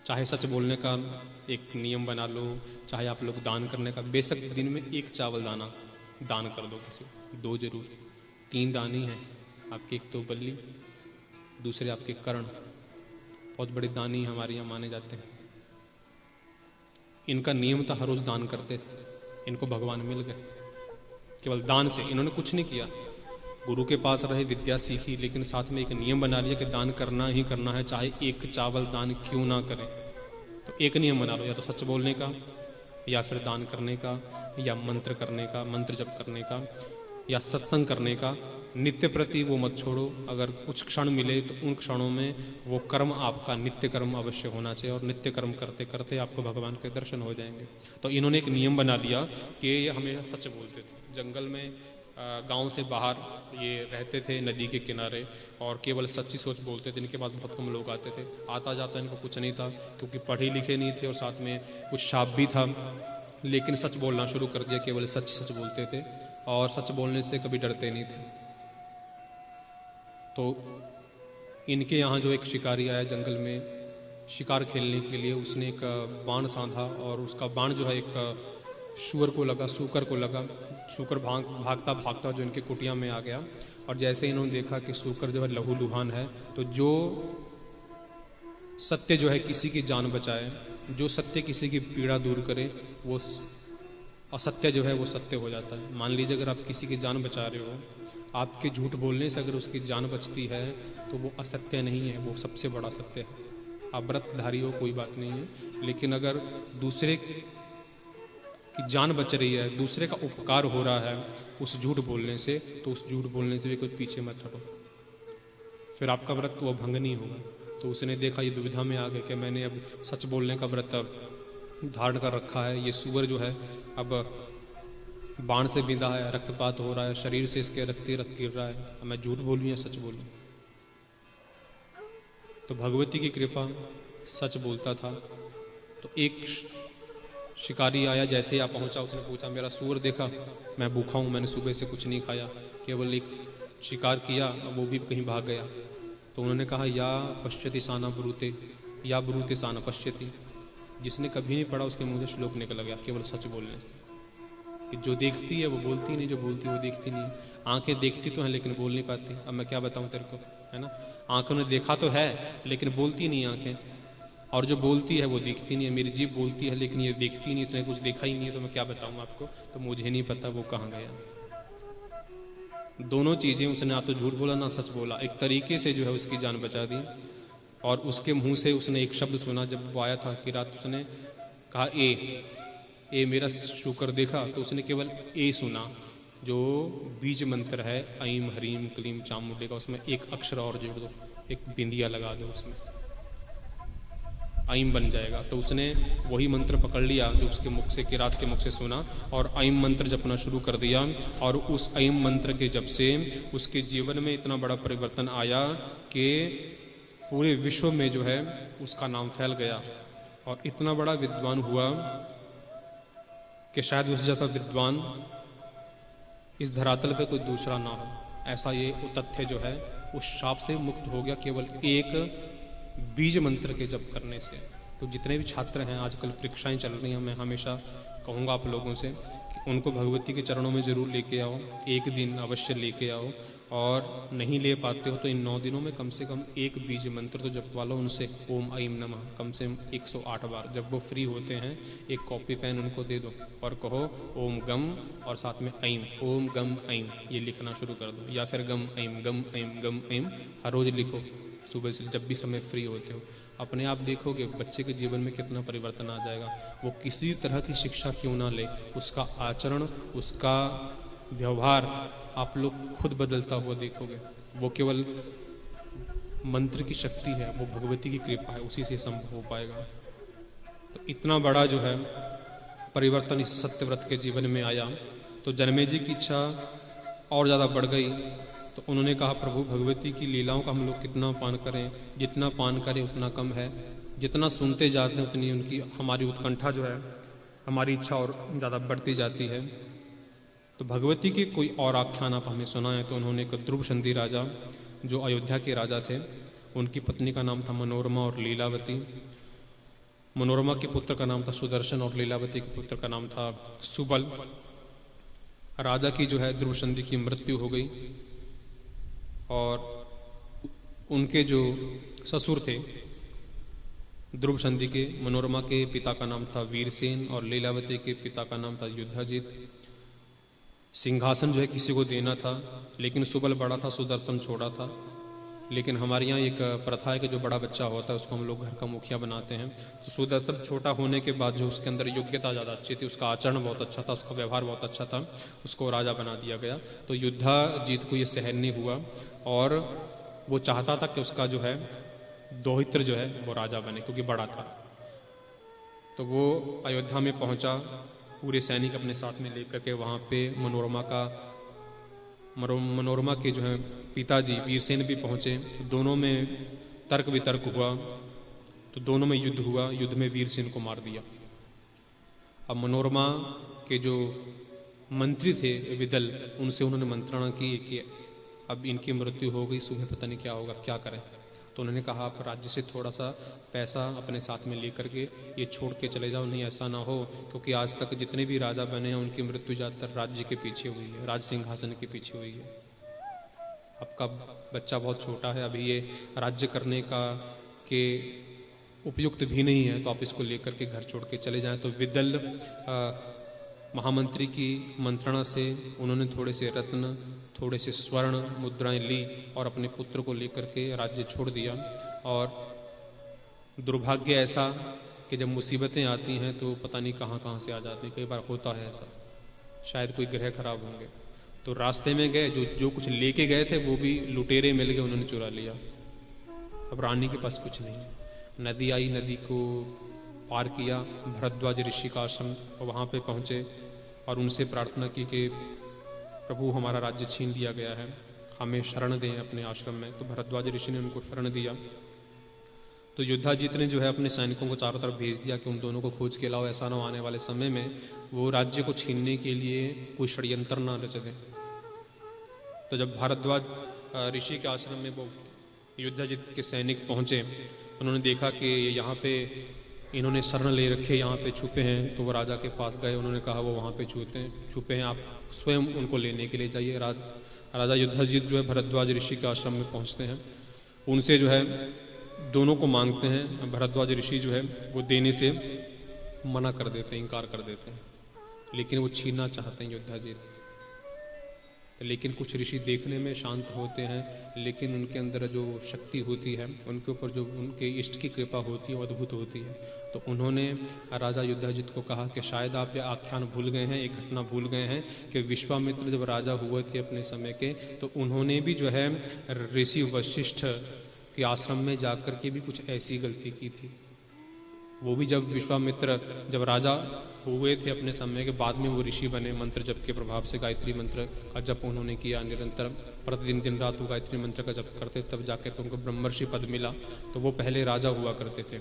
A: चाहे सच बोलने का एक नियम बना लो, चाहे आप लोग दान करने का, बेशक दिन में 1 चावल दाना दान कर दो किसी को, 2 जरूर, 3 दान ही हैं आपके, एक तो बल्ली, दूसरे आपके कर्ण, बहुत बड़े दानी हमारे यहाँ माने जाते हैं। इनका नियम था, हर रोज दान करते थे। इनको भगवान मिल गए केवल दान से। इन्होंने कुछ नहीं किया, गुरु के पास रहे, विद्या सीखी, लेकिन साथ में एक नियम बना लिया कि दान करना ही करना है, चाहे 1 चावल दान क्यों ना करें। तो एक नियम बना लो, या तो सच बोलने का, या फिर दान करने का, या मंत्र करने का, मंत्र जप करने का, या सत्संग करने का। नित्य प्रति वो मत छोड़ो। अगर कुछ क्षण मिले तो उन क्षणों में वो कर्म आपका नित्य कर्म अवश्य होना चाहिए, और नित्य कर्म करते करते आपको भगवान के दर्शन हो जाएंगे। तो इन्होंने एक नियम बना लिया कि ये हमेशा सच बोलते थे। जंगल में गांव से बाहर ये रहते थे, नदी के किनारे, और केवल सच्ची सोच बोलते थे। इनके पास बहुत कम लोग आते थे, आता जाता इनको कुछ नहीं था, क्योंकि पढ़े लिखे नहीं थे और साथ में कुछ शाप भी था। लेकिन सच बोलना शुरू कर दिया, केवल सच सच बोलते थे और सच बोलने से कभी डरते नहीं थे। तो इनके यहाँ जो एक शिकारी आया जंगल में शिकार खेलने के लिए, उसने एक बाण साधा और उसका बाण जो है एक सूअर को लगा, सूकर को लगा। सूकर भागता भागता जो इनके कुटिया में आ गया, और जैसे इन्होंने देखा कि सूकर जो है लहू लुहान है, तो जो सत्य जो है किसी की जान बचाए, जो सत्य किसी की पीड़ा दूर करे, वो असत्य जो है वो सत्य हो जाता है। मान लीजिए अगर आप किसी की जान बचा रहे हो, आपके झूठ बोलने से अगर उसकी जान बचती है तो वो असत्य नहीं है, वो सबसे बड़ा सत्य है। आप व्रतधारी हो कोई बात नहीं है, लेकिन अगर दूसरे की जान बच रही है, दूसरे का उपकार हो रहा है उस झूठ बोलने से, तो उस झूठ बोलने से भी कुछ पीछे मत हटो, फिर आपका व्रत वो भंग नहीं होगा। तो उसने देखा ये दुविधा में आ गए कि मैंने अब सच बोलने का व्रत धारण कर रखा है, ये सूअर जो है अब बाण से बिंधा है, रक्तपात हो रहा है, शरीर से इसके रक्त गिर रहा है, अब मैं झूठ बोलूं या सच बोलूं। तो भगवती की कृपा, सच बोलता था। तो एक शिकारी आया, जैसे ही आप पहुंचा उसने पूछा मेरा सूअर देखा, मैं भूखा हूं, मैंने सुबह से कुछ नहीं खाया, केवल एक शिकार किया, वो भी कहीं भाग गया। तो उन्होंने कहा या पश्यति साना ब्रूते, या ब्रूते साना पश्यति। जिसने कभी नहीं पढ़ा उसके मुंह से श्लोक निकल गया केवल सच बोलने से, कि जो देखती है वो बोलती नहीं, जो बोलती है वो देखती नहीं। आंखें देखती तो हैं लेकिन बोल नहीं पाती। अब मैं क्या बताऊं तेरे को, है ना। आंखों ने देखा तो है लेकिन बोलती नहीं आंखें, और जो बोलती है वो दिखती नहीं है। मेरी जीभ बोलती है लेकिन ये देखती नहीं, इसने कुछ देखा ही नहीं है, तो मैं क्या बताऊं आपको। तो मुझे नहीं पता वो कहाँ गया। दोनों चीजें उसने, ना तो झूठ बोला ना सच बोला, एक तरीके से जो है उसकी जान बचा दी। और उसके मुंह से उसने एक शब्द सुना, जब वो आया था कि रात, उसने कहा ए मेरा शुक्र देखा, तो उसने केवल ए सुना, जो बीज मंत्र है ऐम ह्रीम क्लीम चामुंडे का, उसमें एक अक्षर और जोड़ दो, एक बिंदिया लगा दो उसमें, ऐम बन जाएगा। तो उसने वही मंत्र पकड़ लिया जो उसके मुख से, किरात के मुख से सुना, और ऐम मंत्र जपना शुरू कर दिया। और उस ऐम मंत्र के जप से उसके जीवन में इतना बड़ा परिवर्तन आया कि पूरे विश्व में जो है उसका नाम फैल गया, और इतना बड़ा विद्वान हुआ कि शायद उस जैसा विद्वान इस धरातल पे कोई दूसरा ना हो। ऐसा ये तथ्य जो है उस शाप से मुक्त हो गया केवल एक बीज मंत्र के जप करने से। तो जितने भी छात्र हैं, आजकल परीक्षाएं चल रही हैं, मैं हमेशा कहूँगा आप लोगों से कि उनको भगवती के चरणों में ज़रूर लेके आओ, एक दिन अवश्य लेके आओ, और नहीं ले पाते हो तो इन 9 दिनों में कम से कम एक बीज मंत्र तो जपवा लो उनसे, ओम ऐम नमः, कम से कम 108 बार। जब वो फ्री होते हैं एक कॉपी पेन उनको दे दो और कहो ओम गम और साथ में ऐम, ओम गम ऐम, ये लिखना शुरू कर दो, या फिर गम ऐम गम ऐम गम ऐम हर रोज़ लिखो सुबह से जब भी समय फ्री होते हो। अपने आप देखोगे बच्चे के जीवन में कितना परिवर्तन आ जाएगा। वो किसी तरह की शिक्षा क्यों ना ले, उसका आचरण, उसका व्यवहार आप लोग खुद बदलता हुआ देखोगे। वो केवल मंत्र की शक्ति है, वो भगवती की कृपा है, उसी से संभव हो पाएगा। तो इतना बड़ा जो है परिवर्तन इस सत्यव्रत के जीवन में आया, तो जन्मेजय की इच्छा और ज़्यादा बढ़ गई। तो उन्होंने कहा प्रभु भगवती की लीलाओं का हम लोग कितना पान करें, जितना पान करें उतना कम है, जितना सुनते जाते हैं उतनी उनकी हमारी उत्कंठा जो है, हमारी इच्छा और ज़्यादा बढ़ती जाती है। तो भगवती के कोई और आख्यान आप हमें सुनाएं। तो उन्होंने एक ध्रुव संधि राजा जो अयोध्या के राजा थे, उनकी पत्नी का नाम था मनोरमा और लीलावती। मनोरमा के पुत्र का नाम था सुदर्शन और लीलावती के पुत्र का नाम था सुबल। राजा की जो है ध्रुव संधि की मृत्यु हो गई और उनके जो ससुर थे ध्रुव संधि के, मनोरमा के पिता का नाम था वीरसेन और लीलावती के पिता का नाम था युद्धाजित। सिंहासन जो है किसी को देना था, लेकिन सुबल बड़ा था, सुदर्शन छोटा था। लेकिन हमारे यहाँ एक प्रथा है कि जो बड़ा बच्चा होता है उसको हम लोग घर का मुखिया बनाते हैं। तो सुदर्शन छोटा होने के बाद जो उसके अंदर योग्यता ज़्यादा अच्छी थी, उसका आचरण बहुत अच्छा था, उसका व्यवहार बहुत अच्छा था, उसको राजा बना दिया गया। तो युद्धाजीत को ये सहन नहीं हुआ और वो चाहता था कि उसका जो है दोहित्र जो है वो राजा बने, क्योंकि बड़ा था। तो वो अयोध्या में पहुंचा, पूरे सैनिक अपने साथ में लेकर के वहाँ पे मनोरमा के जो है पिताजी वीरसेन भी पहुँचे। दोनों में तर्क वितर्क हुआ, तो दोनों में युद्ध हुआ। युद्ध में वीरसेन को मार दिया। अब मनोरमा के जो मंत्री थे विदल, उनसे उन्होंने मंत्रणा की कि अब इनकी मृत्यु हो गई, सुबह पता नहीं क्या होगा, क्या करें। तो उन्होंने कहा आप राज्य से थोड़ा सा पैसा अपने साथ में लेकर के ये छोड़ के चले जाओ, नहीं ऐसा ना हो, क्योंकि आज तक जितने भी राजा बने हैं उनकी मृत्यु ज़्यादातर राज्य के पीछे हुई है, राज सिंहासन के पीछे हुई है। आपका बच्चा बहुत छोटा है, अभी ये राज्य करने का के उपयुक्त भी नहीं है, तो आप इसको लेकर के घर छोड़ के चले जाएं। तो विदल महामंत्री की मंत्रणा से उन्होंने थोड़े से रत्न, थोड़े से स्वर्ण मुद्राएं ली और अपने पुत्र को लेकर के राज्य छोड़ दिया। और दुर्भाग्य ऐसा कि जब मुसीबतें आती हैं तो पता नहीं कहाँ कहाँ से आ जाती हैं। कई बार होता है ऐसा, शायद कोई ग्रह खराब होंगे। तो रास्ते में गए, जो कुछ लेके गए थे वो भी लुटेरे मिल गए, उन्होंने चुरा लिया। अब रानी के पास कुछ नहीं। नदी आई, नदी को पार किया, भरद्वाज ऋषि का आश्रम, वहाँ पे पहुँचे और उनसे प्रार्थना की कि प्रभु हमारा राज्य छीन लिया गया है, हमें शरण दें अपने आश्रम में। तो भरद्वाज ऋषि ने उनको शरण दिया। तो युद्धाजीत ने जो है अपने सैनिकों को चारों तरफ भेज दिया कि उन दोनों को खोज के लाओ, ऐसा न आने वाले समय में वो राज्य को छीनने के लिए कोई षड्यंत्र न रच दें। तो जब भारद्वाज ऋषि के आश्रम में वो युद्धाजीत के सैनिक पहुँचे, उन्होंने देखा कि यहाँ पे इन्होंने शरण ले रखे, यहाँ पे छुपे हैं। तो वो राजा के पास गए, उन्होंने कहा वो वहाँ पे छुपे हैं, आप स्वयं उनको लेने के लिए जाइए। राजा युद्धाजीत जो है भरद्वाज ऋषि के आश्रम में पहुँचते हैं, उनसे जो है दोनों को मांगते हैं। भरद्वाज ऋषि जो है वो देने से मना कर देते हैं, इनकार कर देते हैं, लेकिन वो छीनना चाहते हैं युद्धाजीत। लेकिन कुछ ऋषि देखने में शांत होते हैं, लेकिन उनके अंदर जो शक्ति होती है, उनके ऊपर जो उनके इष्ट की कृपा होती है वो अद्भुत होती है। तो उन्होंने राजा युद्धाजित को कहा कि शायद आप ये आख्यान भूल गए हैं, एक घटना भूल गए हैं कि विश्वामित्र जब राजा हुए थे अपने समय के, तो उन्होंने भी जो है ऋषि वशिष्ठ के आश्रम में जाकर के भी कुछ ऐसी गलती की थी। वो भी जब विश्वामित्र जब राजा हुए थे अपने समय के, बाद में वो ऋषि बने, मंत्र जप के प्रभाव से गायत्री मंत्र का जप उन्होंने किया निरंतर, प्रतिदिन दिन रात वो गायत्री मंत्र का जप करते, तब जाकर के उनको ब्रह्मर्षि पद मिला। तो वो पहले राजा हुआ करते थे।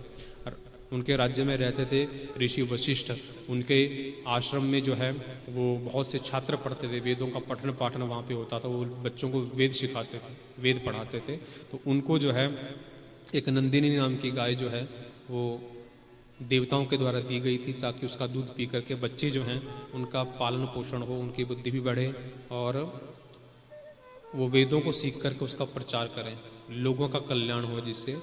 A: उनके राज्य में रहते थे ऋषि वशिष्ठ। उनके आश्रम में जो है वो बहुत से छात्र पढ़ते थे, वेदों का पठन पाठन वहाँ पे होता था, वो बच्चों को वेद सिखाते थे, वेद पढ़ाते थे। तो उनको जो है एक नंदिनी नाम की गाय जो है वो देवताओं के द्वारा दी गई थी, ताकि उसका दूध पी करके बच्चे जो हैं उनका पालन पोषण हो, उनकी बुद्धि भी बढ़े और वो वेदों को सीख करके उसका प्रचार करें, लोगों का कल्याण हो जिससे।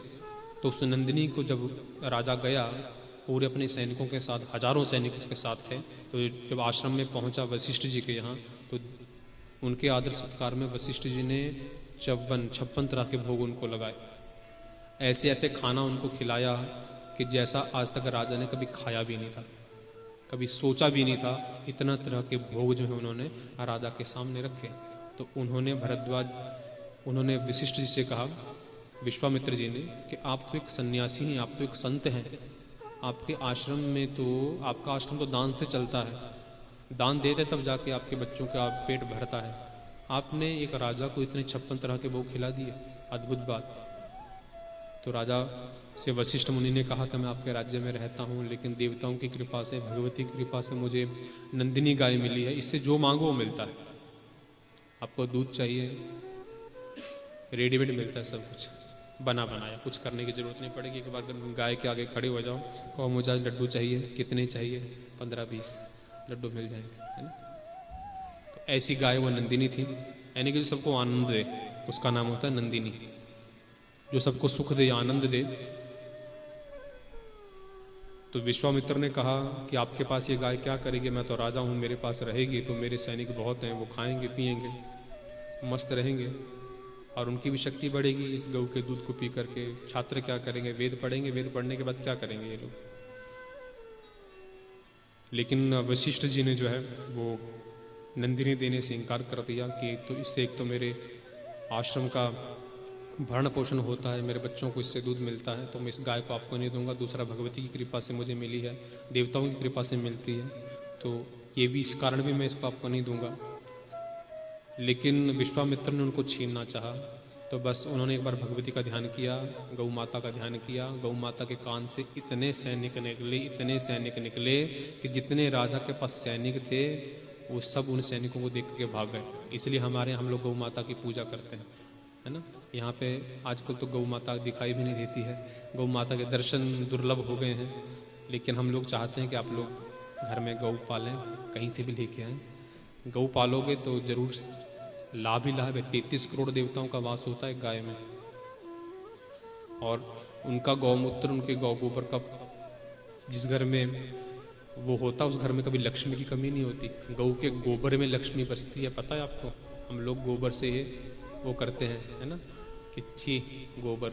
A: तो उस नंदिनी को जब राजा गया पूरे अपने सैनिकों के साथ, हजारों सैनिक उसके साथ थे, तो जब आश्रम में पहुंचा वशिष्ठ जी के यहाँ, तो उनके आदर सत्कार में वशिष्ठ जी ने 56 तरह के भोग उनको लगाए, ऐसे ऐसे खाना उनको खिलाया कि जैसा आज तक राजा ने कभी खाया भी नहीं था, कभी सोचा भी नहीं था। इतना तरह के भोग जो है उन्होंने राजा के सामने रखे। तो उन्होंने वशिष्ठ जी से कहा, विश्वामित्र जी ने, कि आप तो एक सन्यासी हैं, आप तो एक संत हैं, आपके आश्रम में तो, आपका आश्रम तो दान से चलता है, दान देते तब जाके आपके बच्चों का पेट भरता है, आपने एक राजा को इतने 56 तरह के भोग खिला दिए, अद्भुत बात। तो राजा से वशिष्ठ मुनि ने कहा कि मैं आपके राज्य में रहता हूँ, लेकिन देवताओं की कृपा से, भगवती की कृपा से मुझे नंदिनी गाय मिली है, इससे जो मांगो वो मिलता है। आपको दूध चाहिए, रेडीमेड मिलता है सब कुछ, बना बनाया, कुछ करने की जरूरत नहीं पड़ेगी। एक बार गाय के आगे खड़े हो जाओ, कहो मुझे आज लड्डू चाहिए, कितने चाहिए, 15-20 लड्डू मिल जाएंगे, है ना। तो ऐसी गाय वो नंदिनी थी, यानी कि जो सबको आनंद दे, उसका नाम होता है नंदिनी, जो सबको सुख दे, आनंद दे। तो विश्वामित्र ने कहा कि आपके पास ये गाय क्या करेगी, मैं तो राजा हूँ, मेरे पास रहेगी तो मेरे सैनिक बहुत हैं, वो खाएंगे पिएंगे, मस्त रहेंगे और उनकी भी शक्ति बढ़ेगी इस गऊ के दूध को पी करके। छात्र क्या करेंगे, वेद पढ़ेंगे, वेद पढ़ने के बाद क्या करेंगे ये लोग। लेकिन वशिष्ठ जी ने जो है वो नंदिनी देने से इनकार कर दिया कि तो इससे एक तो मेरे आश्रम का भरण पोषण होता है, मेरे बच्चों को इससे दूध मिलता है, तो मैं इस गाय को आपको नहीं दूंगा। दूसरा, भगवती की कृपा से मुझे मिली है, देवताओं की कृपा से मिलती है, तो ये भी इस कारण भी मैं इसको आपको नहीं दूंगा। लेकिन विश्वामित्र ने उनको छीनना चाहा, तो बस उन्होंने एक बार भगवती का ध्यान किया, गौ माता का ध्यान किया। गौ माता के कान से इतने सैनिक निकले, इतने सैनिक निकले कि जितने राजा के पास सैनिक थे वो सब उन सैनिकों को देख के भाग गए। इसलिए हमारे हम लोग गौ माता की पूजा करते हैं, है ना। यहाँ पे आजकल तो गौ माता दिखाई भी नहीं देती है, गौ माता के दर्शन दुर्लभ हो गए हैं। लेकिन हम लोग चाहते हैं कि आप लोग घर में गौ पालें, कहीं से भी लेके आएँ। गौ पालोगे तो जरूर लाभ ही लाभ है। 33 करोड़ देवताओं का वास होता है गाय में, और उनका गौमूत्र, उनके गौ गोबर का जिस घर में वो होता, उस घर में कभी लक्ष्मी की कमी नहीं होती। गौ के गोबर में लक्ष्मी बसती है, पता है आपको। हम लोग गोबर से वो करते हैं, है ना, कि छी गोबर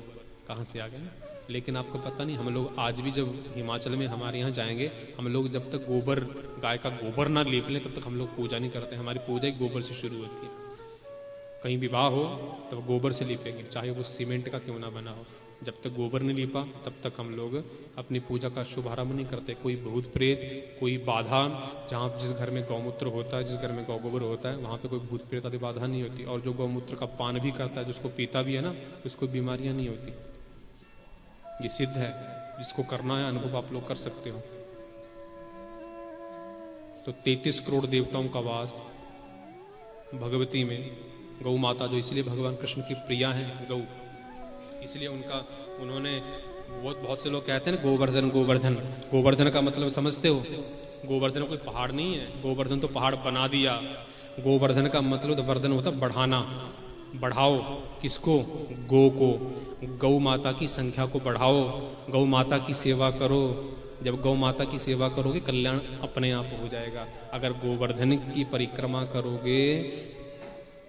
A: कहाँ से आ गया ना। लेकिन आपको पता नहीं, हम लोग आज भी जब हिमाचल में हमारे यहाँ जाएंगे, हम लोग जब तक गोबर, गाय का गोबर ना लेप लें तब तक हम लोग पूजा नहीं करते। हमारी पूजा ही गोबर से शुरू होती है। कहीं विवाह हो तब गोबर से लीपेंगे, चाहे वो सीमेंट का क्यों ना बना हो। जब तक गोबर नहीं लीपा तब तक हम लोग अपनी पूजा का शुभारंभ नहीं करते। कोई भूत प्रेत, कोई बाधा, जहाँ जिस घर में गौमूत्र होता है, जिस घर में गौ गोबर होता है, वहाँ पे कोई भूत प्रेत आदि बाधा नहीं होती। और जो गौमूत्र का पान भी करता है, जिसको पीता भी है ना, उसको बीमारियां नहीं होती। ये सिद्ध है, जिसको करना है अनुभव आप लोग कर सकते हो। तो 33 करोड़ देवताओं का वास भगवती में, गौ माता जो इसलिए भगवान कृष्ण की प्रिया है गौ, इसलिए उन्होंने बहुत से लोग कहते हैं ना गोवर्धन गोवर्धन। गोवर्धन का मतलब समझते हो? गोवर्धन कोई पहाड़ नहीं है, गोवर्धन तो पहाड़ बना दिया। गोवर्धन का मतलब तो वर्धन होता बढ़ाना, बढ़ाओ किसको? गौ को, गौ माता की संख्या को बढ़ाओ, गौ माता की सेवा करो। जब गौ माता की सेवा करोगे कल्याण अपने आप हो जाएगा। अगर गोवर्धन की परिक्रमा करोगे,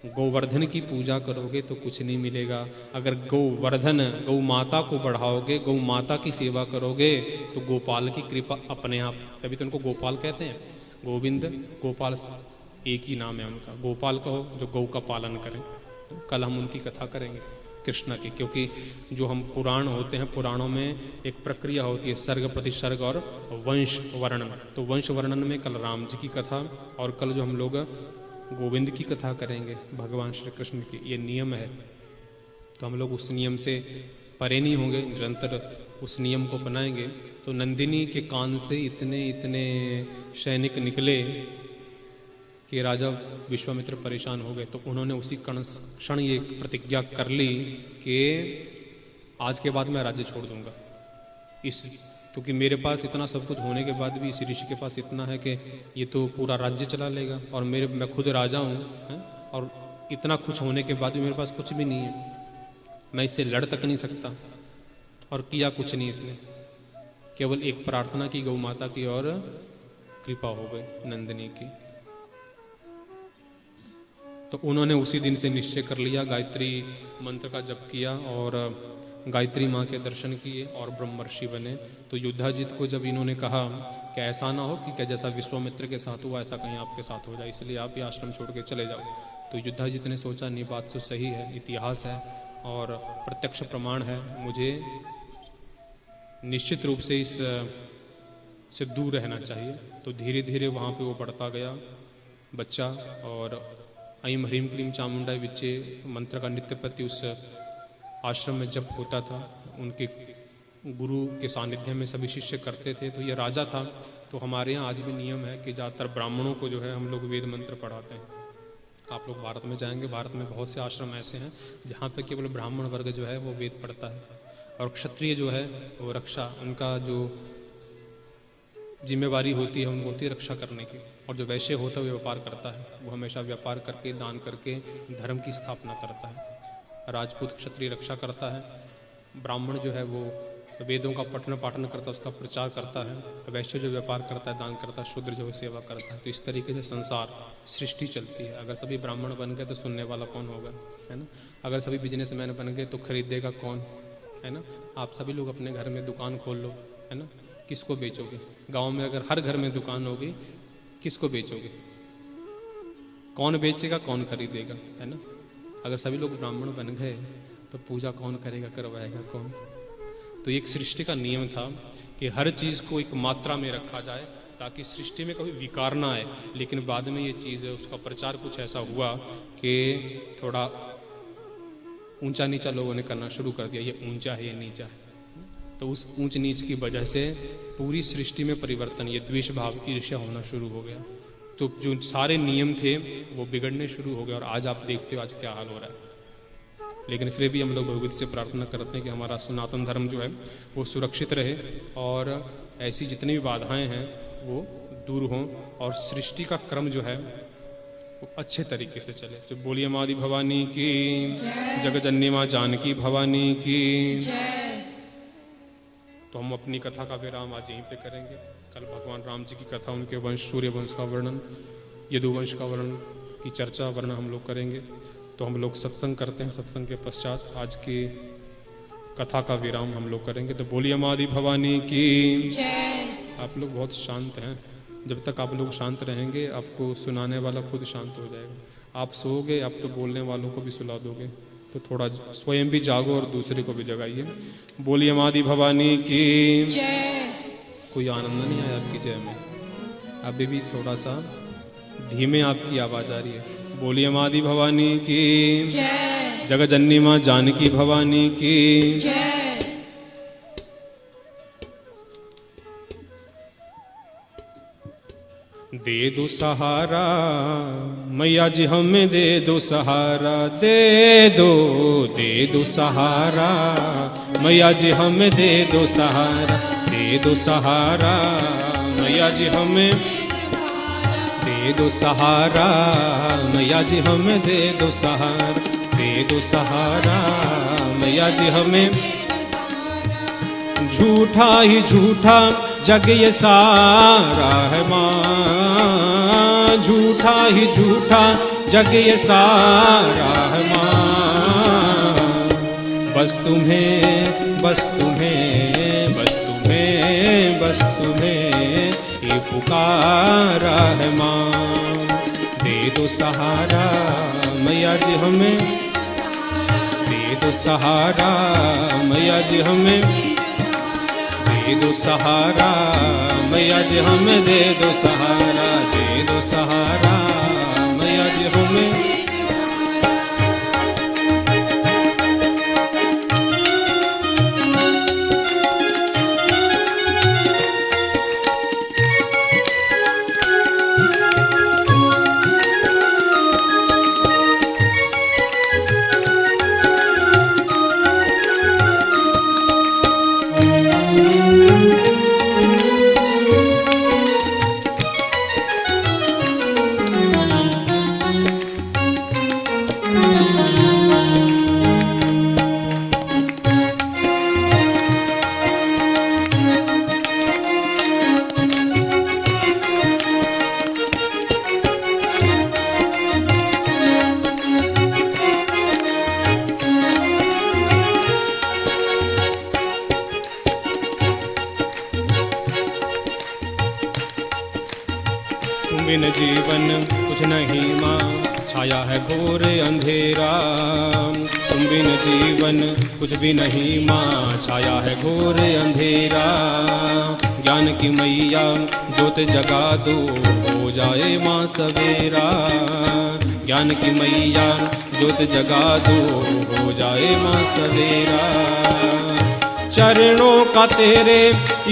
A: गोवर्धन की पूजा करोगे तो कुछ नहीं मिलेगा। अगर गोवर्धन, गौ माता को बढ़ाओगे, गौ माता की सेवा करोगे तो गोपाल की कृपा अपने आप, तभी तो उनको गोपाल कहते हैं। गोविंद गोपाल एक ही नाम है उनका। गोपाल कहो जो गौ का पालन करें। तो कल हम उनकी कथा करेंगे कृष्ण की, क्योंकि जो हम पुराण होते हैं, पुराणों में एक प्रक्रिया होती है सर्ग प्रतिसर्ग और वंश वर्णन। तो वंश वर्णन में कल राम जी की कथा, और कल जो हम लोग गोविंद की कथा करेंगे भगवान श्री कृष्ण की, ये नियम है। तो हम लोग उस नियम से परे नहीं होंगे, निरंतर उस नियम को अपनाएंगे, तो नंदिनी के कान से इतने इतने सैनिक निकले कि राजा विश्वामित्र परेशान हो गए। तो उन्होंने उसी क्षण ये प्रतिज्ञा कर ली कि आज के बाद मैं राज्य छोड़ दूंगा, क्योंकि मेरे पास इतना सब कुछ होने के बाद भी इस ऋषि के पास इतना है कि ये तो पूरा राज्य चला लेगा, और मैं खुद राजा हूँ, और इतना कुछ होने के बाद भी मेरे पास कुछ भी नहीं है, मैं इससे लड़ तक नहीं सकता। और किया कुछ नहीं इसने, केवल एक प्रार्थना की गौ माता की और कृपा हो गई नंदिनी की। तो उन्होंने उसी दिन से निश्चय कर लिया, गायत्री मंत्र का जप किया और गायत्री माँ के दर्शन किए और ब्रह्मर्षि बने। तो युद्धाजित को जब इन्होंने कहा कि ऐसा ना हो कि क्या जैसा विश्वामित्र के साथ हुआ ऐसा कहीं आपके साथ हो जाए, इसलिए आप ये आश्रम छोड़ के चले जाओ, तो युद्धाजित ने सोचा नहीं, बात तो सही है, इतिहास है और प्रत्यक्ष प्रमाण है, मुझे निश्चित रूप से इस से दूर रहना चाहिए। तो धीरे धीरे वहाँ पे वो बढ़ता गया बच्चा, और ऐं ह्रीं क्लीं चामुंडाय विच्चे मंत्र का नित्य प्रति उस आश्रम में जप होता था। उनके गुरु के सानिध्य में सभी शिष्य करते थे। तो ये राजा था। तो हमारे यहाँ आज भी नियम है कि ज़्यादातर ब्राह्मणों को जो है हम लोग वेद मंत्र पढ़ाते हैं। आप लोग भारत में जाएंगे, भारत में बहुत से आश्रम ऐसे हैं जहाँ पे केवल ब्राह्मण वर्ग जो है वो वेद पढ़ता है, और क्षत्रिय जो है वो रक्षा, उनका जो जिम्मेवारी होती है उनको होती है रक्षा करने की, और जो वैश्य होता है वो व्यापार करता है, वो हमेशा व्यापार करके दान करके धर्म की स्थापना करता है। राजपूत क्षत्रिय रक्षा करता है, ब्राह्मण जो है वो वेदों का पठन पाठन करता है, उसका प्रचार करता है, वैश्य जो व्यापार करता है दान करता है, शूद्र जो है सेवा करता है। तो इस तरीके से संसार सृष्टि चलती है। अगर सभी ब्राह्मण बन गए तो सुनने वाला कौन होगा, है ना। अगर सभी बिजनेसमैन बन गए तो खरीदेगा कौन, है ना। आप सभी लोग अपने घर में दुकान खोल लो, है ना, किसको बेचोगे। गांव में अगर हर घर में दुकान होगी किसको बेचोगे, कौन बेचेगा, कौन खरीदेगा, है ना। अगर सभी लोग ब्राह्मण बन गए तो पूजा कौन करेगा, करवाएगा कौन। तो एक सृष्टि का नियम था कि हर चीज़ को एक मात्रा में रखा जाए ताकि सृष्टि में कभी विकार ना आए। लेकिन बाद में ये चीज़ उसका प्रचार कुछ ऐसा हुआ कि थोड़ा ऊंचा नीचा लोगों ने करना शुरू कर दिया, ये ऊंचा है ये नीचा है। तो उस ऊंच नीच की वजह से पूरी सृष्टि में परिवर्तन, ये द्वेष भाव ईर्ष्या होना शुरू हो गया। तो जो सारे नियम थे वो बिगड़ने शुरू हो गए, और आज आप देखते हो आज क्या हाल हो रहा है। लेकिन फिर भी हम लोग भगवत से प्रार्थना करते हैं कि हमारा सनातन धर्म जो है वो सुरक्षित रहे, और ऐसी जितनी भी बाधाएं हैं वो दूर हों, और सृष्टि का क्रम जो है वो अच्छे तरीके से चले। तो बोलिए माँ आदि भवानी की, जगजननी माँ जानकी भवानी की। तो हम अपनी कथा का विराम आज यहीं पे करेंगे। कल भगवान राम जी की कथा, उनके वंश, सूर्य वंश का वर्णन, यदुवंश का वर्णन की चर्चा वर्णन हम लोग करेंगे। तो हम लोग सत्संग करते हैं, सत्संग के पश्चात आज की कथा का विराम हम लोग करेंगे। तो बोलिए माँ आदि भवानी की। आप लोग बहुत शांत हैं, जब तक आप लोग शांत रहेंगे आपको सुनाने वाला खुद शांत हो जाएगा। आप सोओगे आप तो बोलने वालों को भी सुला दोगे, तो थोड़ा स्वयं भी जागो और दूसरे को भी जगाइए। बोलिए माँ आदि भवानी की। कोई आनंद नहीं आया आपकी जय में? अभी भी थोड़ा सा धीमे आपकी आवाज आ रही है। बोलिए माँ आदि भवानी की, जगजननी माँ जानकी भवानी की। दे दो सहारा मैया जी, हमें दे दो सहारा, दे दो सहारा मैया जी, हमें दे दो सहारा, दे दो सहारा मैया जी, हमें दे दो सहारा मैया जी, हमें दे दो सहारा, दे दो सहारा मैया जी हमें। झूठा ही झूठा जग ये सारा है माँ, झूठा ही झूठा जग ये सारा है माँ। बस तुम्हें बस तुम्हें बस तुम्हें बस तुम्हें ये पुकारा है माँ। दे दो सहारा मैया जी हमें, दे दो सहारा मैया जी हमें, दे दो सहारा मैया जी हमें, दे दो सहारा, दे दो सहारा मैया जी हमें। तुम बिन जीवन कुछ नहीं माँ, छाया है घोर अंधेरा। तुम बिन जीवन कुछ भी नहीं माँ, छाया है घोर अंधेरा। ज्ञान की मैया ज्योत जगा दो, हो जाए माँ सवेरा। ज्ञान की मैया ज्योत जगा दो, हो जाए माँ सवेरा। चरणों का तेरे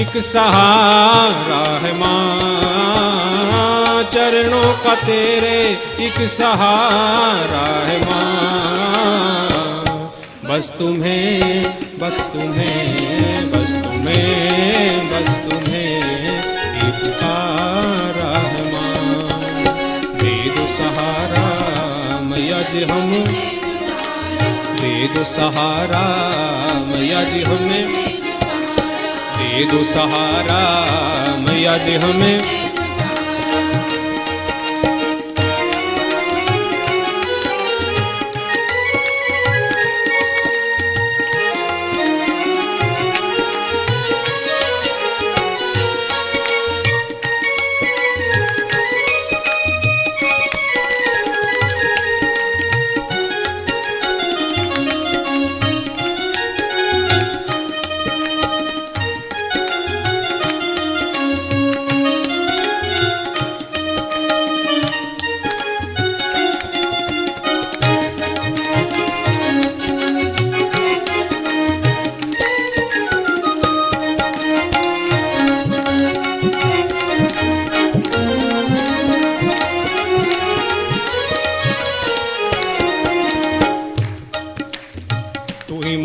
A: एक सहारा है माँ, चरणों का तेरे एक सहारा है माँ। बस तुम्हें, बस तुम्हें, बस तुम्हें, बस तुम्हें ये पुकारा है माँ। दे दो सहारा मैया जी हमें, दे दो सहारा मैया जी हमें, दे दो सहारा मैया जी हमें।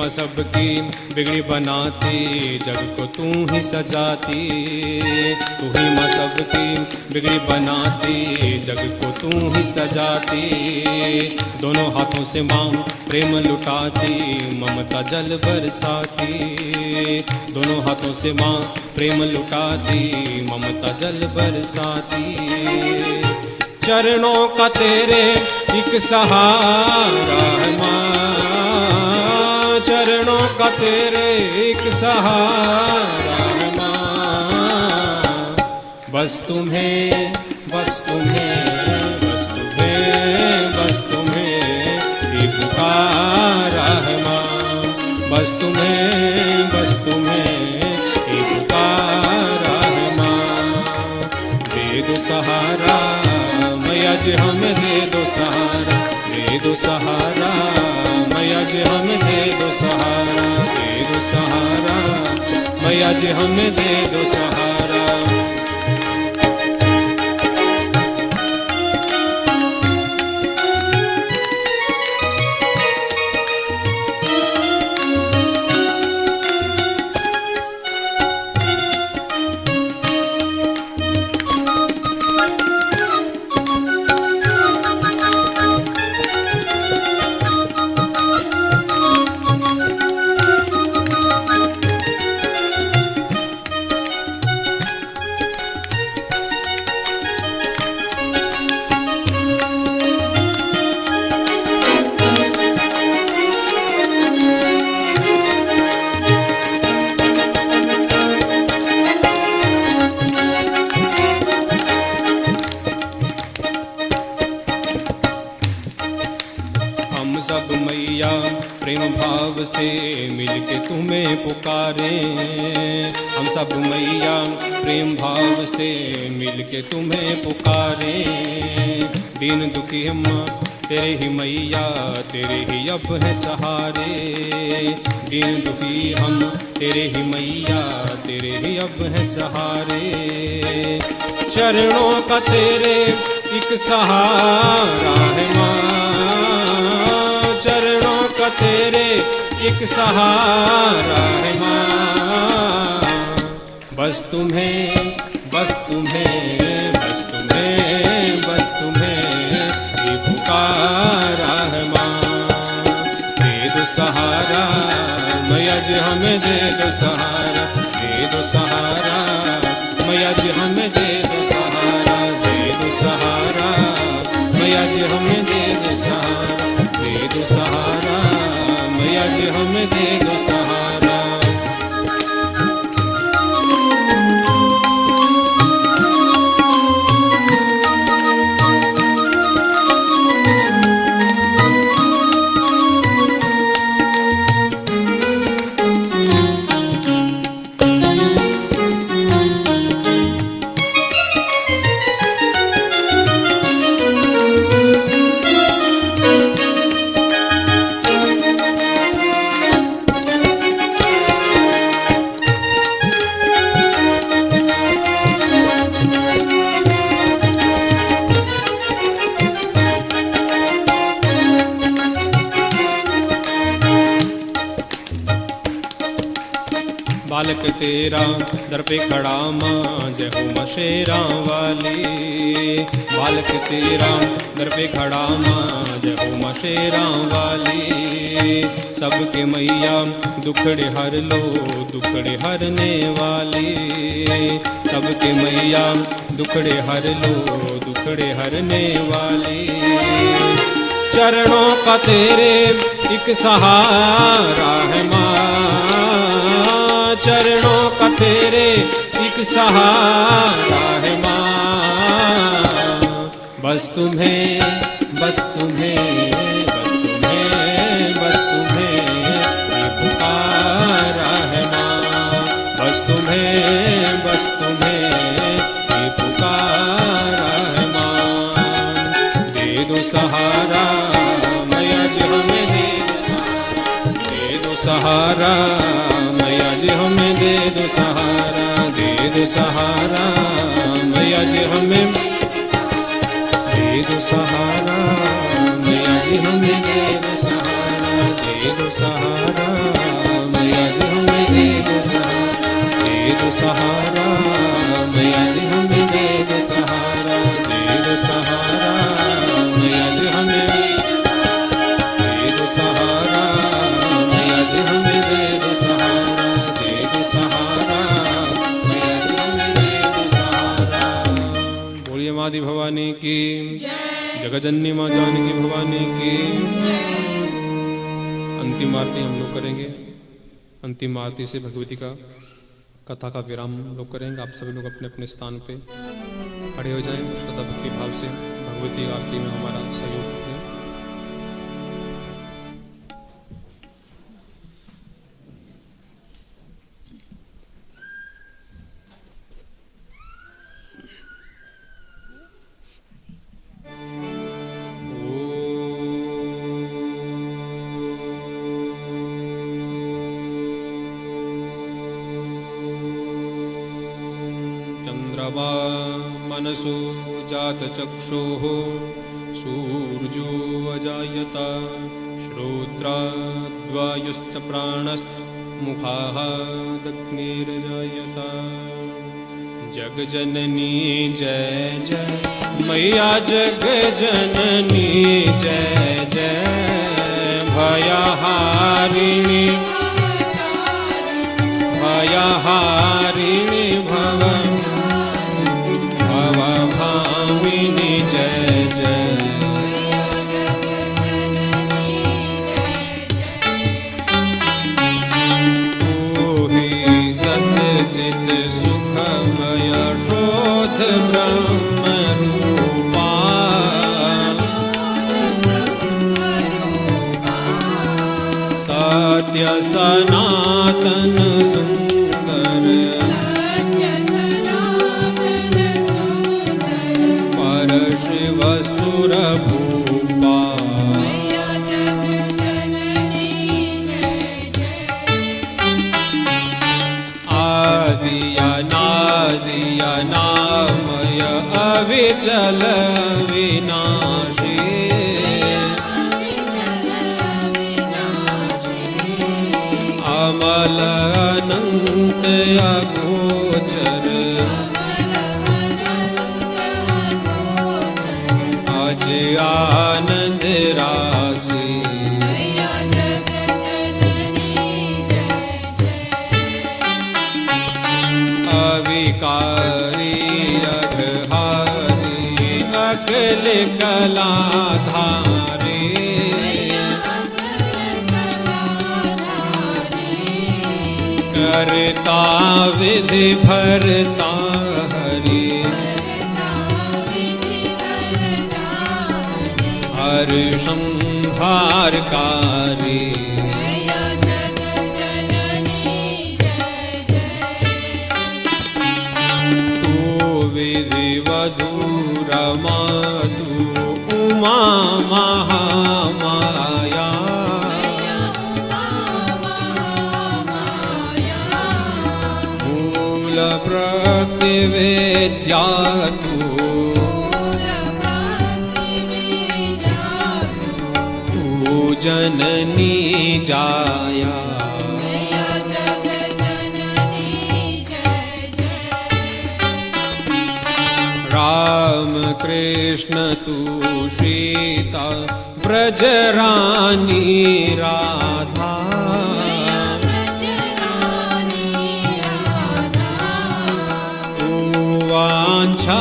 A: सबकी बिगड़ी बनाती, जग को तू ही सजाती। तू ही माँ सबकी बिगड़ी बनाती, जग को तू ही सजाती। दोनों हाथों से माँ प्रेम लुटाती, ममता जल बरसाती। दोनों हाथों से माँ प्रेम लुटाती, ममता जल बरसाती। चरणों का तेरे एक सहारा है माँ, चरणों का तेरे एक सहारा है माँ। बस तुम्हें, बस तुम्हें, बस तुम्हें, बस तुम्हें ये पुकारा है माँ। बस तुम्हें, बस तुम्हें ये पुकारा है माँ। दे दो सहारा मैया जी हमें, दे दो सहारा, दे दो सहारा मैया जी हमें, दे दो सहारा, दे दो सहारा मैया जी हमें, दे दो सहारा। सब मैया प्रेम भाव से मिलके तुम्हें पुकारे। हम सब मैया प्रेम भाव से मिलके तुम्हें पुकारे। दीन दुखी हम तेरे ही मैया, तेरे ही अब है सहारे। दीन दुखी हम तेरे ही मैया, तेरे ही अब है सहारे। चरणों का तेरे एक सहारा है माँ, चरणों का तेरे एक सहारा है माँ। बस तुम्हें, बस तुम्हें, बस तुम्हें, बस तुम्हें ही पुकारा है माँ। दे दो सहारा मैया जी हमें, दे दो सहारा, दे दो सहारा मैया जी हमें, दे दो सहारा, दे दो सहारा मैया जी हमें, दे दो सहारा, दे दो सहारा मैया जी हमें, दे दो सहारा। बालक तेरा दर पे खड़ा माँ, जय हो माँ शेरा वाली। बालक तेरा दर पे खड़ा माँ, जय हो माँ शेरा वाली। सबके मैया दुखड़े हर लो, दुखड़े हरने वाली। सबके मैया दुखड़े हर लो, दुखड़े हरने वाली। चरणों का तेरे एक सहारा है माँ, चरणों का तेरे एक सहारा है माँ। बस तुम्हें, बस तुम्हें, बस तुम्हें, बस तुम्हें ये पुकारा है माँ। बस तुम्हें, बस तुम्हें ये पुकारा है माँ। दे दो सहारा मैया जी हमें, दे दो सहारा मैया जी हमें, दे दो सहारा, दे दो सहारा मैया जी हमें, दे दो सहारा मैया जी हमें, दे दो सहारा, दे दो सहारा मैया जी हमें, दे दो सहारा, दे दो सहारा मैया जी हमें, दे दो सहारा, दे दो सहारा मैया जी हमें, दे दो सहारा मैया जी हमें, दे दो सहारा, दे दो सहारा मैया जी हमें, दे दो सहारा। बोलिए मादी भवानी की, जगजननी माँ जानकी भवानी की। अंतिम आरती हम लोग करेंगे। अंतिम आरती से भगवती का कथा का विराम लोग करेंगे। आप सभी लोग अपने अपने स्थान पे खड़े हो जाएं, श्रद्धा भक्ति भाव से भगवती आरती में हमारा सहयोग करें। चंद्रमा मनसो जात चक्षुः सूर्यो अजायत श्रोत्राद्वायुश्च प्राणस्मुखाः दग्निर्जायत। जगजननी जय जय मैया, जगजननी जय जय भयहारिणी, भयहारिणी भवभामिनी जय जय। तू ही सतचित सुखमय शोध ब्रह्म रूपा, सत्य सनातन सुंदर, शिव सुर भूपा। आदिया नादिया नामय अविचल विनाशी, अमल अनंत अघोर गोचर अज आनंद राशि अविकारी अघहारी अकल कलाधारी करता विधि भरता हरि हर संहारकारी विधिवधूरमा तू उमा महामाया मूल प्रकृति विद्या तू जननी जाया राम कृष्ण तू सीता ब्रज रानी राधा तू वांछा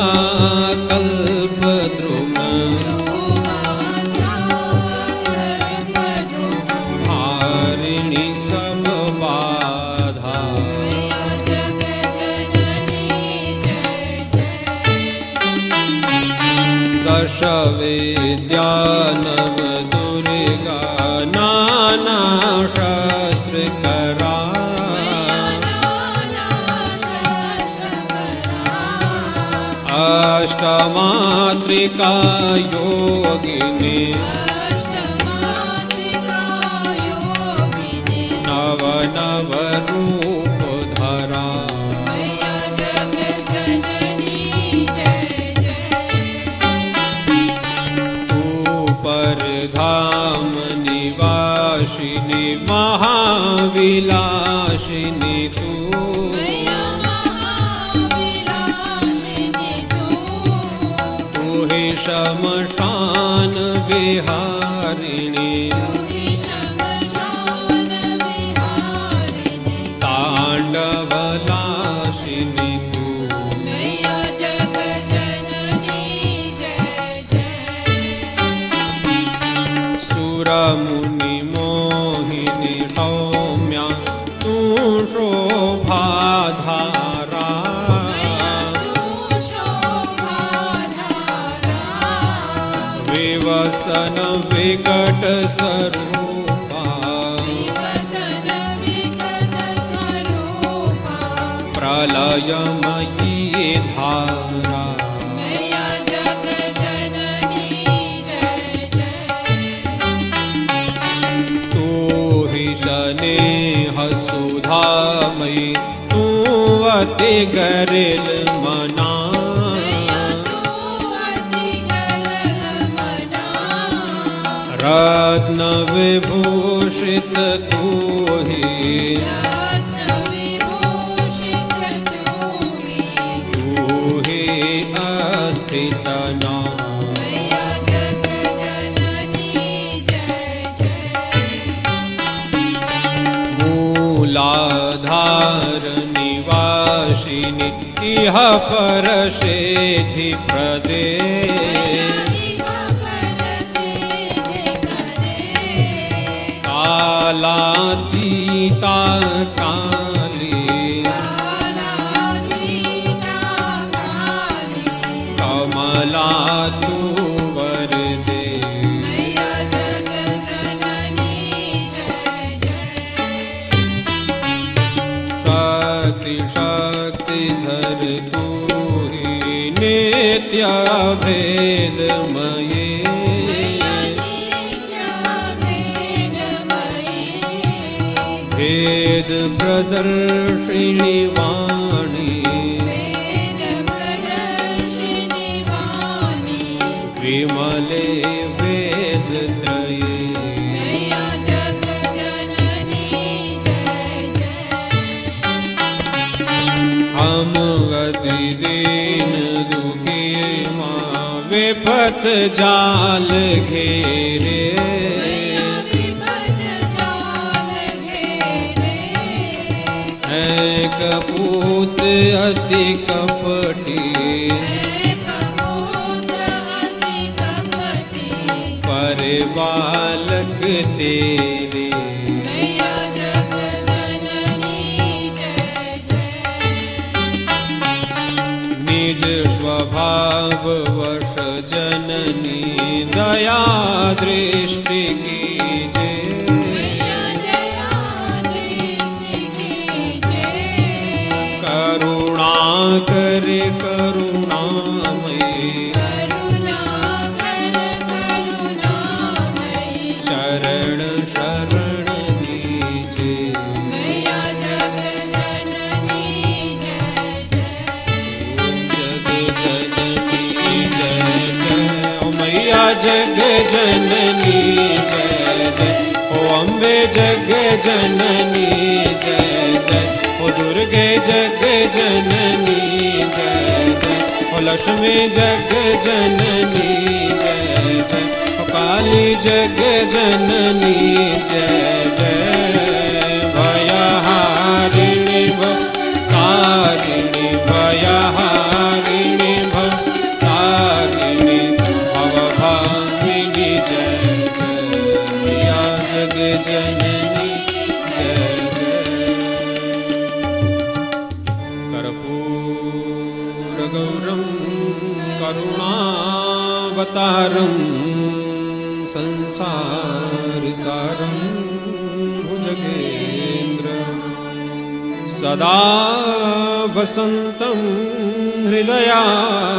A: कल्पद्रुम हारिणी सब बाधा दश विद्या नव दुर्गा नाना शस्त्र करा अष्टमात्रिका योगिनी नव नव रूप धरा धाम निवासिनी महाविलासिनी तू तू ही शमशान विहारिणी तांडवलासिनी तू मुनि मोहिनी सौम्या तू शोभाधारा विवसन विकट स्वरूपा प्रलयमयी धारा स्नेह सुधामयी तू अति गरिल मना रत्न विभूषित तू ही तू ही अस्थित ना मूलाधार निवासिनी इह पर सिद्धि प्रदे कालातीता काली कमला तू वरदे शक्तिधर तू ही नित्य भेदमये भेद प्रदर्शिनी वाणी विमले वेद त्रये राम अति दीन दुखी माँ विपत जाल घेरे है कपूत अति कपटी पर बालक तेरे निज स्वभाव वश जननी दया दृष्टि कीजे करुणा करे करुणामय शरण शरण नीजे जग जननी जय ओ मैया जग जननी जय जय ओ अम्बे जग जननी जय जय ओ दुर्गे जग जननी जय जय ओ लक्ष्मी जग जननी जय जय ओ काली जग जननी जय जय भयहारिणी भवतारिणी भयहारिणी भवतारिणी भवभामिनी जय जय या जग जननी जय जय कर्पूरगौरं करुणावतारं संसारसारं भुजगेन्द्रं सदा वसन्तं हृदयारविन्दे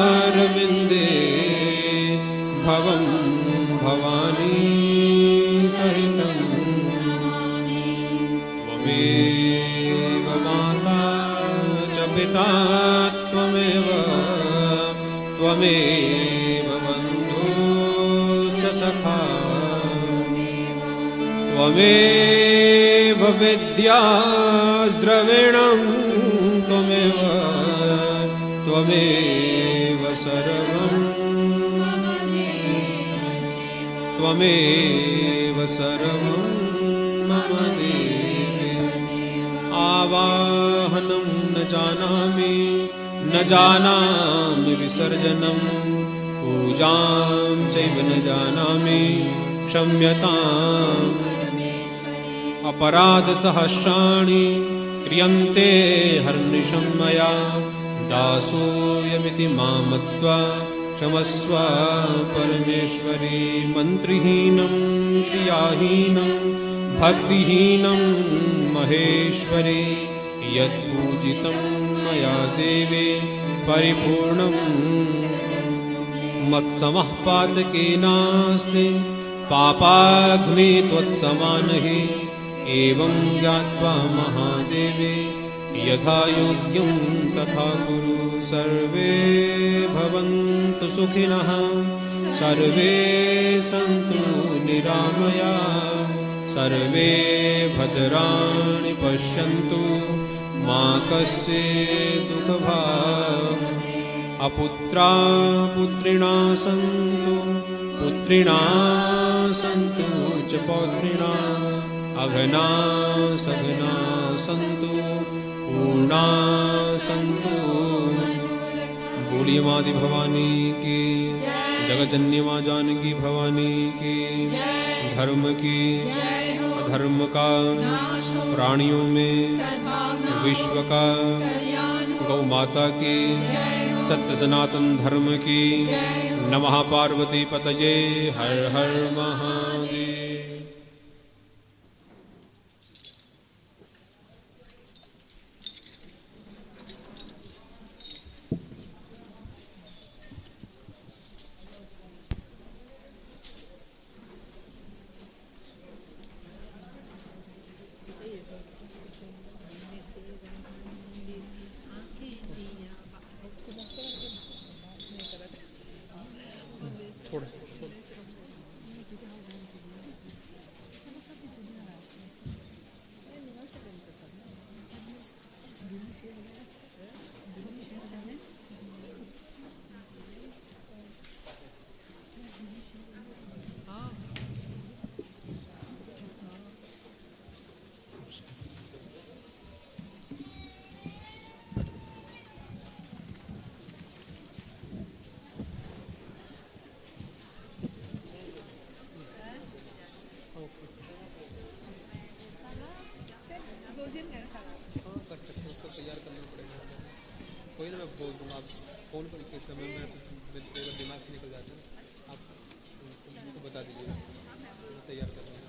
A: भवं भवानी सहितं त्वमेव माता च पिता त्वमेव त्वमेव बन्धुश्च सखा त्वमेव विद्याद्रविणं त्वमेव त्वमेव सर्वं त्वमेव सर्वं मम देवे आवाहनं न जानामि न जानामि विसर्जनं पूजां चैव न जानामि क्षम्यताम् अपराधसहस्राणि क्रियन्ते हर्निशं मया दासोऽयमिति मां मत्वा क्षमस्व परमेश्वरी मन्त्रहीनं क्रियाहीनं भक्तिहीनं महेश्वरी यत्पूजितं मया देवे परिपूर्णं मत्समः पातकेनास्ति पापाग्नि त्वत्समानहि एवं ज्ञात्वा महादेवे यथा योग्यं तथा कुरु सर्वे भवन्तु सुखिनः सर्वे सन्तु निरामया सर्वे भद्राणि पश्यन्तु मा कश्चित् दुःखभाग् अपुत्रा पुत्रिणा सन्तु पुत्रिणा सन्तु च पौत्रिणा अघना सघना सन्तु पूर्णा सन्तु बोलिए माँ दी भवानी की जगजननी माँ जानकी भवानी की धर्म की अधर्म का प्राणियों में विश्व का गौ माता की सत्य सनातन धर्म की नमः पार्वती पतये हर हर महादेव। हाँ कर सकते हैं, उसको तैयार करना पड़ेगा। कोई ना, मैं बोल दूँगा आप फ़ोन पर किस समय मैं दिमाग से निकल जाता है, आप उनको बता दीजिएगा, मैं तैयार कर दूँगा।